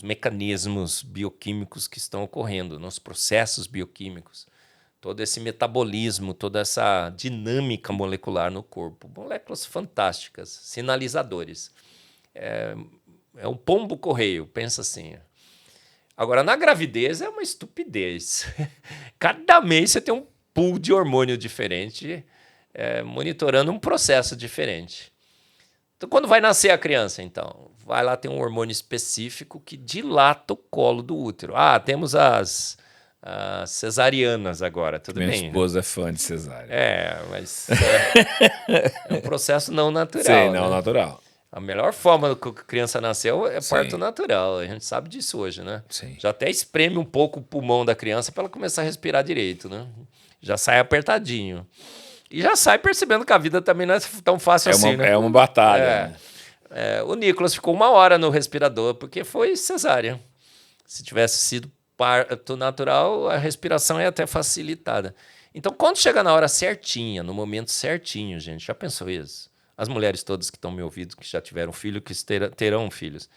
mecanismos bioquímicos que estão ocorrendo, nos processos bioquímicos, todo esse metabolismo, toda essa dinâmica molecular no corpo. Moléculas fantásticas, sinalizadores. É um pombo-correio, pensa assim. Agora, na gravidez é uma estupidez. Cada mês você tem um pool de hormônio diferente, monitorando um processo diferente. Então, quando vai nascer a criança, então, vai lá, tem um hormônio específico que dilata o colo do útero. Temos as cesarianas agora, tudo bem. Minha esposa é fã de cesárea. Mas é um processo não natural. Sim, não né? natural. A melhor forma que a criança nasceu é parto natural. A gente sabe disso hoje, né? Sim. Já até espreme um pouco o pulmão da criança para ela começar a respirar direito, né? Já sai apertadinho. E já sai percebendo que a vida também não é tão fácil assim, né? É uma batalha. O Nicolas ficou 1 hora no respirador porque foi cesárea. Se tivesse sido parto natural, a respiração é até facilitada. Então, quando chega na hora certinha, no momento certinho, gente, já pensou isso? As mulheres todas que estão me ouvindo, que já tiveram filho, que terão filhos.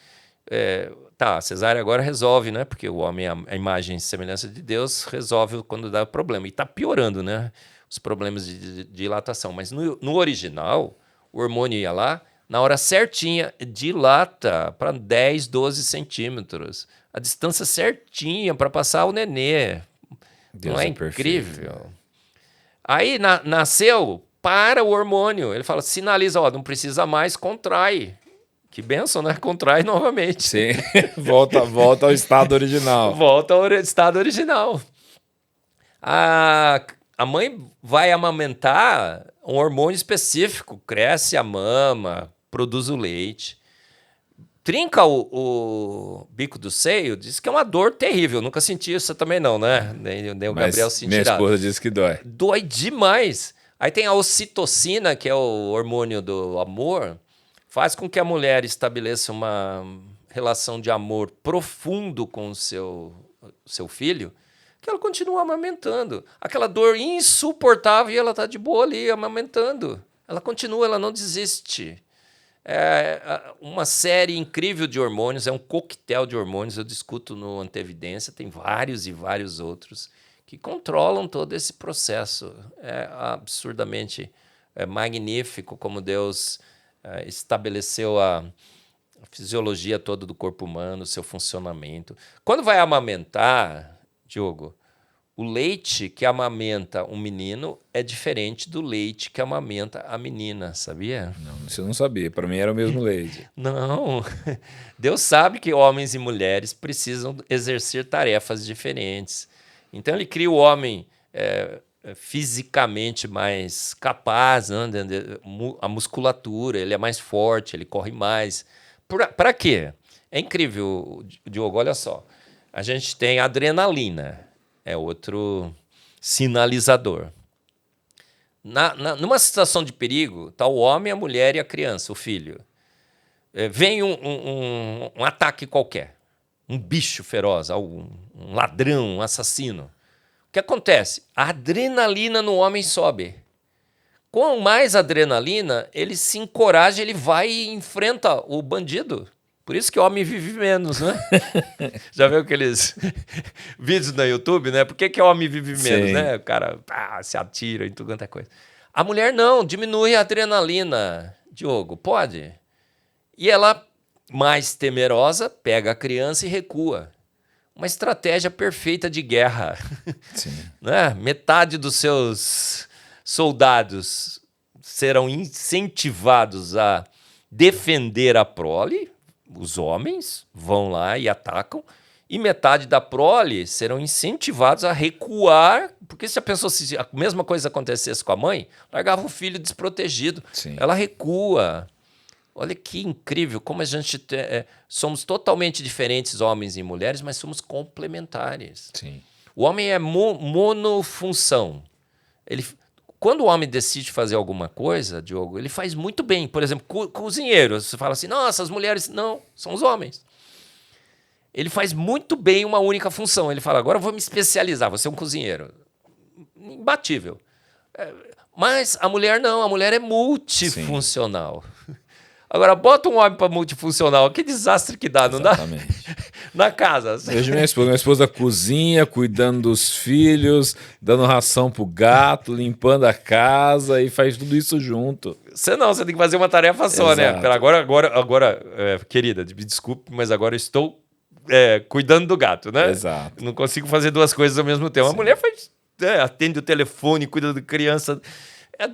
A cesárea agora resolve, né? Porque o homem, a imagem e semelhança de Deus, resolve quando dá problema. E está piorando, né? Os problemas de dilatação. Mas no original, o hormônio ia lá, na hora certinha, dilata para 10, 12 centímetros. A distância certinha para passar o nenê. Deus não é incrível? Perfeito. Aí nasceu, para o hormônio. Ele fala, sinaliza, não precisa mais, contrai. Que bênção, né? Contrai novamente. Sim, volta ao estado original. Volta ao estado original. A mãe vai amamentar um hormônio específico, cresce a mama, produz o leite. Trinca o bico do seio, diz que é uma dor terrível. Nunca senti isso também não, né? Nem o Gabriel sentirá. Minha esposa disse que dói. Dói demais. Aí tem a ocitocina, que é o hormônio do amor, faz com que a mulher estabeleça uma relação de amor profundo com o seu filho, que ela continua amamentando. Aquela dor insuportável e ela está de boa ali, amamentando. Ela continua, ela não desiste. Uma série incrível de hormônios, é um coquetel de hormônios, eu discuto no Antevidência, tem vários e vários outros que controlam todo esse processo. É absurdamente magnífico como Deus estabeleceu a fisiologia toda do corpo humano, seu funcionamento. Quando vai amamentar, Diogo, o leite que amamenta um menino é diferente do leite que amamenta a menina, sabia? Não, isso eu não sabia. Para mim era o mesmo leite. Não. Deus sabe que homens e mulheres precisam exercer tarefas diferentes. Então ele cria o homem fisicamente mais capaz, né? A musculatura, ele é mais forte, ele corre mais. Para quê? É incrível, Diogo, olha só. A gente tem adrenalina. É outro sinalizador. Numa situação de perigo, está o homem, a mulher e a criança, o filho. Vem um ataque qualquer, um bicho feroz, um ladrão, um assassino. O que acontece? A adrenalina no homem sobe. Com mais adrenalina, ele se encoraja, ele vai e enfrenta o bandido. Por isso que o homem vive menos, né? Já viu aqueles vídeos no YouTube, né? Por que o homem vive menos, Sim. né? O cara se atira e tudo quanto é coisa. A mulher não, diminui a adrenalina, Diogo, pode. E ela, mais temerosa, pega a criança e recua. Uma estratégia perfeita de guerra. Sim. Né? Metade dos seus soldados serão incentivados a defender a prole. Os homens vão lá e atacam, e metade da prole serão incentivados a recuar, porque se a pessoa, se a mesma coisa acontecesse com a mãe, largava o filho desprotegido. Sim. Ela recua. Olha que incrível, como a gente somos totalmente diferentes, homens e mulheres, mas somos complementares. Sim. O homem é monofunção. Quando o homem decide fazer alguma coisa, Diogo, ele faz muito bem. Por exemplo, cozinheiro. Você fala assim, nossa, as mulheres... Não, são os homens. Ele faz muito bem uma única função. Ele fala, agora eu vou me especializar, vou ser um cozinheiro. Imbatível. Mas a mulher não, a mulher é multifuncional. Sim. Agora, bota um homem para multifuncional, que desastre que dá, Exatamente. Não dá? Na casa. Vejo minha esposa cozinha, cuidando dos filhos, dando ração pro gato, limpando a casa e faz tudo isso junto. Você tem que fazer uma tarefa só, Exato. né? Agora, querida, me desculpe, mas agora eu estou cuidando do gato, né? Exato. Não consigo fazer duas coisas ao mesmo tempo. Sim. A mulher atende o telefone, cuida da criança.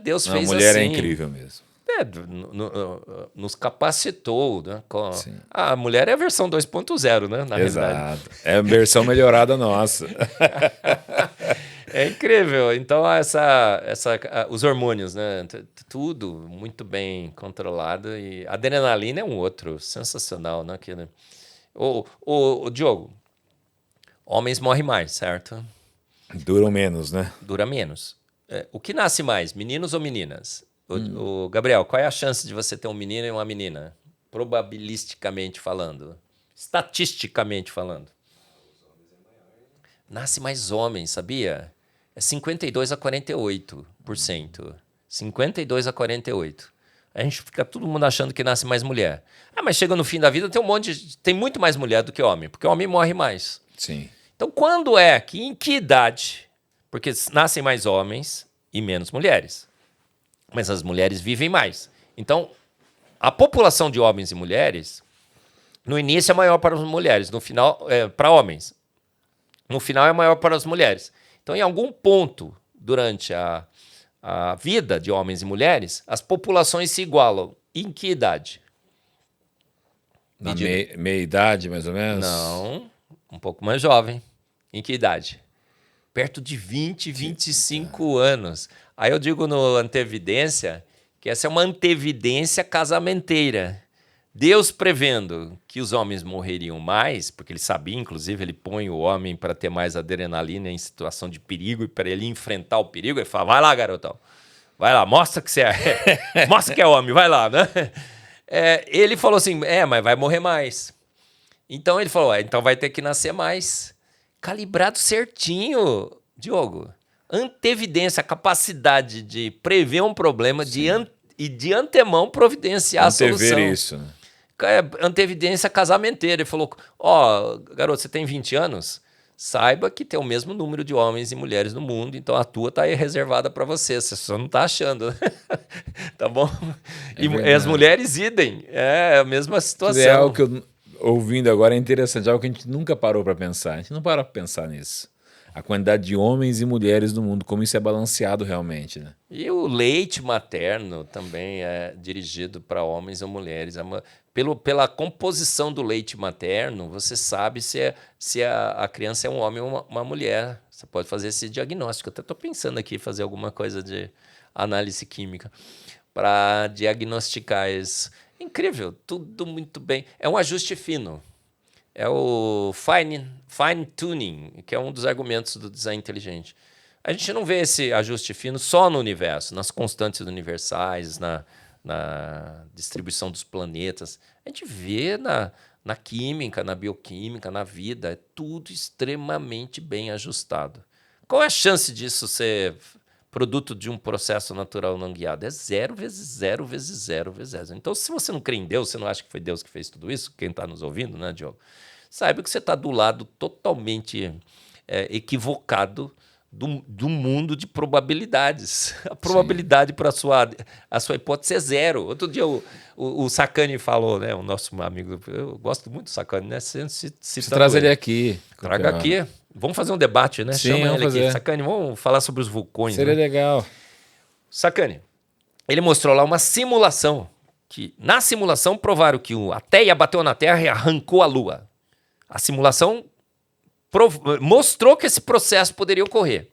Deus fez assim. A mulher é incrível mesmo. Nos capacitou, né? A mulher é a versão 2.0, né? Na realidade. É a versão melhorada nossa. É incrível. Então, os hormônios, né? Tudo muito bem controlado. E a adrenalina é um outro, sensacional, né? O Diogo, homens morrem mais, certo? Duram menos, né? Dura menos. O que nasce mais, meninos ou meninas? O Gabriel, qual é a chance de você ter um menino e uma menina? Probabilisticamente falando. Estatisticamente falando. Nasce mais homens, sabia? É 52 a 48%. 52 a 48%. A gente fica todo mundo achando que nasce mais mulher. Mas chega no fim da vida, tem muito mais mulher do que homem, porque o homem morre mais. Sim. Então, em que idade? Porque nascem mais homens e menos mulheres. Mas as mulheres vivem mais. Então, a população de homens e mulheres, no início é maior para as mulheres, no final para homens. No final é maior para as mulheres. Então, em algum ponto durante a vida de homens e mulheres, as populações se igualam. Em que idade? Na meia idade, mais ou menos? Não, um pouco mais jovem. Em que idade? Perto de 20, 25 anos. Aí eu digo no Antevidência que essa é uma antevidência casamenteira. Deus prevendo que os homens morreriam mais, porque ele sabia, inclusive, ele põe o homem para ter mais adrenalina em situação de perigo e para ele enfrentar o perigo. Ele fala, vai lá, garotão. Vai lá, mostra que você é. Mostra que é homem, vai lá, né? Ele falou assim, mas vai morrer mais. Então ele falou, então vai ter que nascer mais. Calibrado certinho, Diogo. Antevidência, a capacidade de prever um problema, e de antemão providenciar a solução. Antever isso, né? Antevidência casamenteira. Ele falou, ó, garoto, você tem 20 anos? Saiba que tem o mesmo número de homens e mulheres no mundo, então a tua tá aí reservada para você só não tá achando. Tá bom? E as mulheres idem, é a mesma situação. É algo que eu, ouvindo agora, é interessante, algo que a gente nunca parou para pensar. A gente não parou para pensar nisso. A quantidade de homens e mulheres no mundo, como isso é balanceado realmente, né? E o leite materno também é dirigido para homens ou mulheres. Pela composição do leite materno, você sabe se a criança é um homem ou uma mulher. Você pode fazer esse diagnóstico. Eu até estou pensando aqui em fazer alguma coisa de análise química para diagnosticar isso. Incrível, tudo muito bem. É um ajuste fino. É o fine tuning, que é um dos argumentos do design inteligente. A gente não vê esse ajuste fino só no universo, nas constantes universais, na distribuição dos planetas. A gente vê na química, na bioquímica, na vida. É tudo extremamente bem ajustado. Qual é a chance disso ser produto de um processo natural não guiado? É 0 vezes 0 vezes 0 vezes 0. Então, se você não crê em Deus, você não acha que foi Deus que fez tudo isso, quem está nos ouvindo, né, Diogo? Saiba que você está do lado totalmente equivocado do mundo de probabilidades. A probabilidade para a sua hipótese é 0. Outro dia o Sacani falou, né? O nosso amigo, eu gosto muito do Sacani, né? Você traz ele aqui. Traga aqui. Vamos fazer um debate, né? Sim, Chama ele fazer. aqui. Sacani, vamos falar sobre os vulcões. Seria né? legal. Sacani, ele mostrou lá uma simulação, que na simulação provaram que a Teia bateu na Terra e arrancou a Lua. A simulação mostrou que esse processo poderia ocorrer.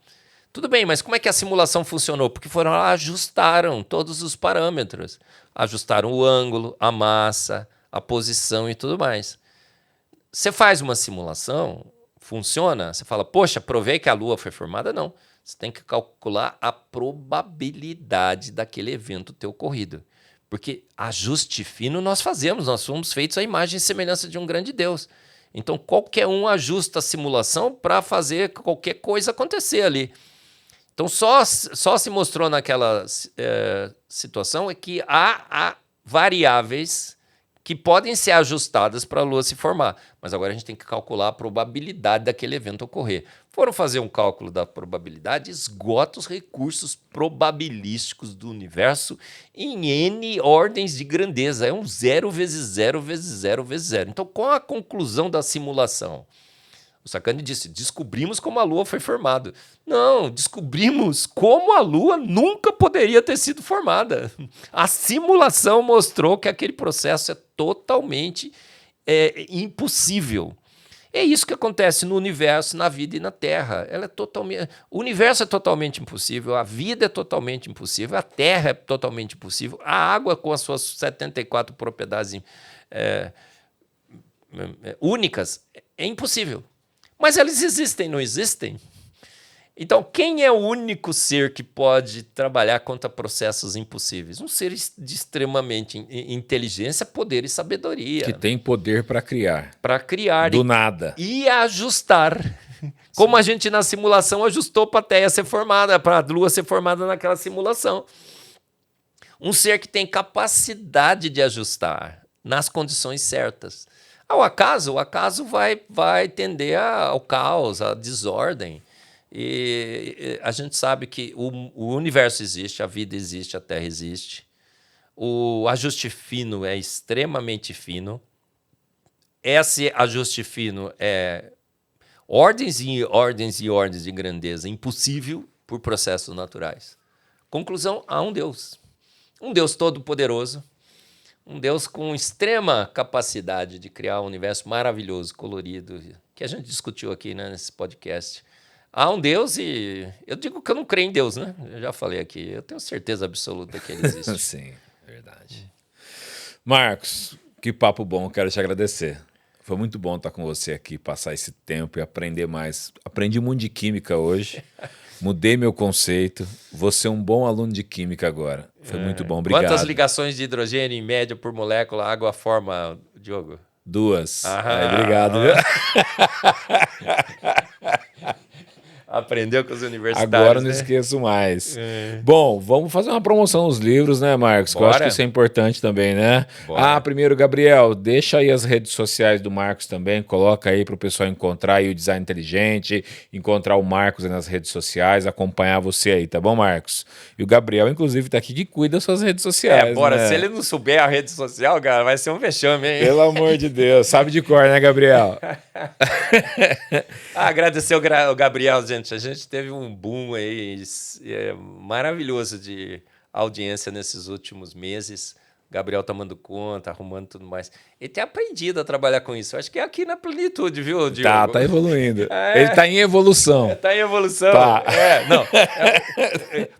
Tudo bem, mas como é que a simulação funcionou? Porque foram lá, ajustaram todos os parâmetros. Ajustaram o ângulo, a massa, a posição e tudo mais. Você faz uma simulação, funciona, você fala, poxa, provei que a Lua foi formada? Não. Você tem que calcular a probabilidade daquele evento ter ocorrido. Porque ajuste fino nós fazemos, nós fomos feitos à imagem e semelhança de um grande Deus. Então, qualquer um ajusta a simulação para fazer qualquer coisa acontecer ali. Então, só se mostrou naquela situação é que há variáveis que podem ser ajustadas para a Lua se formar. Mas agora a gente tem que calcular a probabilidade daquele evento ocorrer. Foram fazer um cálculo da probabilidade, esgota os recursos probabilísticos do universo em N ordens de grandeza. É um 0 vezes 0 vezes 0 vezes 0. Então, qual a conclusão da simulação? O Sacani disse, descobrimos como a Lua foi formada. Não, descobrimos como a Lua nunca poderia ter sido formada. A simulação mostrou que aquele processo é totalmente impossível. É isso que acontece no universo, na vida e na Terra. O universo é totalmente impossível, a vida é totalmente impossível, a Terra é totalmente impossível, a água com as suas 74 propriedades únicas é impossível. Mas elas existem, não existem? Então, quem é o único ser que pode trabalhar contra processos impossíveis? Um ser de extremamente inteligência, poder e sabedoria. Que tem poder para criar. Para criar. Do nada. E ajustar. Como a gente na simulação ajustou para a Teia ser formada, para a Lua ser formada naquela simulação. Um ser que tem capacidade de ajustar nas condições certas. O acaso vai tender ao caos, à desordem. E a gente sabe que o universo existe, a vida existe, a Terra existe. O ajuste fino é extremamente fino. Esse ajuste fino é ordens e ordens e ordens de grandeza, impossível por processos naturais. Conclusão, há um Deus. Um Deus todo-poderoso. Um Deus com extrema capacidade de criar um universo maravilhoso, colorido, que a gente discutiu aqui, né, nesse podcast. Há um Deus e eu digo que eu não creio em Deus, né? Eu já falei aqui, eu tenho certeza absoluta que ele existe. Sim, verdade. Marcos, que papo bom, quero te agradecer. Foi muito bom estar com você aqui, passar esse tempo e aprender mais. Aprendi muito de química hoje. Mudei meu conceito. Vou ser um bom aluno de química agora. Foi muito bom, obrigado. Quantas ligações de hidrogênio em média por molécula a água forma, Diogo? 2. Obrigado, viu? Aprendeu com os universitários, Agora eu não né? esqueço mais. Bom, vamos fazer uma promoção nos livros, né, Marcos? Que eu acho Bora. que isso é importante também, né? Bora. Primeiro, Gabriel, deixa aí as redes sociais do Marcos também, coloca aí para o pessoal encontrar aí o Design Inteligente, encontrar o Marcos aí nas redes sociais, acompanhar você aí, tá bom, Marcos? E o Gabriel, inclusive, tá aqui que cuida das suas redes sociais, Bora. né? Se ele não souber a rede social, cara, vai ser um vexame, hein? Pelo amor de Deus, sabe de cor, né, Gabriel? Agradecer o Gabriel, gente. A gente teve um boom aí maravilhoso de audiência nesses últimos meses. Gabriel tomando conta, arrumando tudo mais. Ele tem aprendido a trabalhar com isso. Acho que é aqui na plenitude, viu, Diogo? Tá evoluindo. Ele tá em evolução. Tá em evolução. Tá.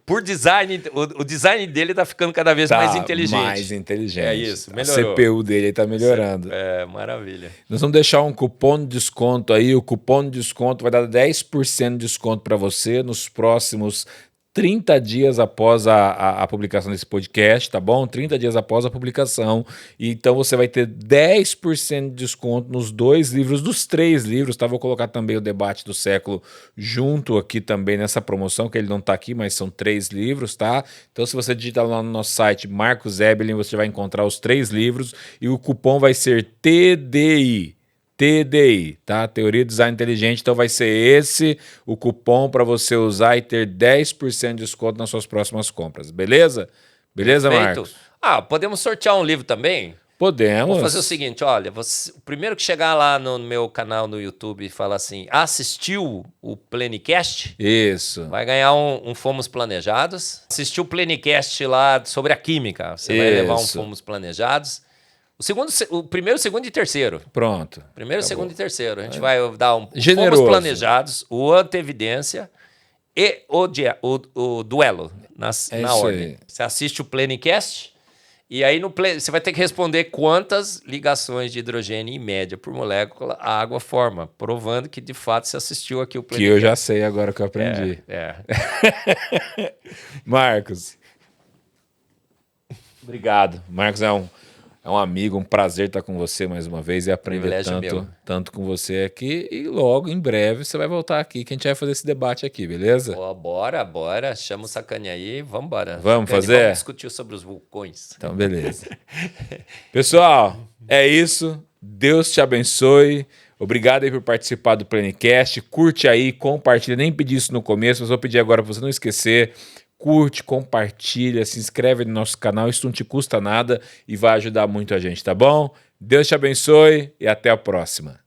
Por design, o design dele tá ficando cada vez mais inteligente. Mais inteligente. É isso, A melhorou. CPU dele tá melhorando. Maravilha. Nós vamos deixar um cupom de desconto aí. O cupom de desconto vai dar 10% de desconto para você nos próximos 30 dias após a publicação desse podcast, tá bom? 30 dias após a publicação. Então você vai ter 10% de desconto nos 2 livros, dos 3 livros, tá? Vou colocar também o Debate do Século junto aqui também nessa promoção, que ele não tá aqui, mas são 3 livros, tá? Então se você digitar lá no nosso site Marcos Ebelin, você vai encontrar os 3 livros e o cupom vai ser TDI, tá? Teoria do Design Inteligente. Então vai ser esse o cupom para você usar e ter 10% de desconto nas suas próximas compras, beleza? Beleza, Perfeito. Marcos? Podemos sortear um livro também? Podemos. Vamos fazer o seguinte, olha, o primeiro que chegar lá no meu canal no YouTube e falar assim, assistiu o Plenicast? Isso. Vai ganhar um Fomos Planejados. Assistiu o Plenicast lá sobre a química, você vai levar um Fomos Planejados. O primeiro, segundo e terceiro. Pronto. Primeiro, segundo e terceiro. A gente vai dar um Generoso. Fomos Planejados, o Antevidência e o Duelo na ordem. aí. Você assiste o Plenicast e aí você vai ter que responder quantas ligações de hidrogênio em média por molécula a água forma, provando que de fato você assistiu aqui o Plenicast. Que eu já sei agora que eu aprendi. Marcos. Obrigado. Marcos é um amigo, um prazer estar com você mais uma vez e aprender tanto com você aqui. E logo, em breve, você vai voltar aqui que a gente vai fazer esse debate aqui, beleza? Bora. Chama o Sacani aí, vambora. Vamos fazer? Vamos discutir sobre os vulcões. Então, beleza. Pessoal, é isso. Deus te abençoe. Obrigado aí por participar do Plenicast. Curte aí, compartilha. Nem pedi isso no começo, mas vou pedir agora para você não esquecer. Curte, compartilha, se inscreve no nosso canal, isso não te custa nada e vai ajudar muito a gente, tá bom? Deus te abençoe e até a próxima.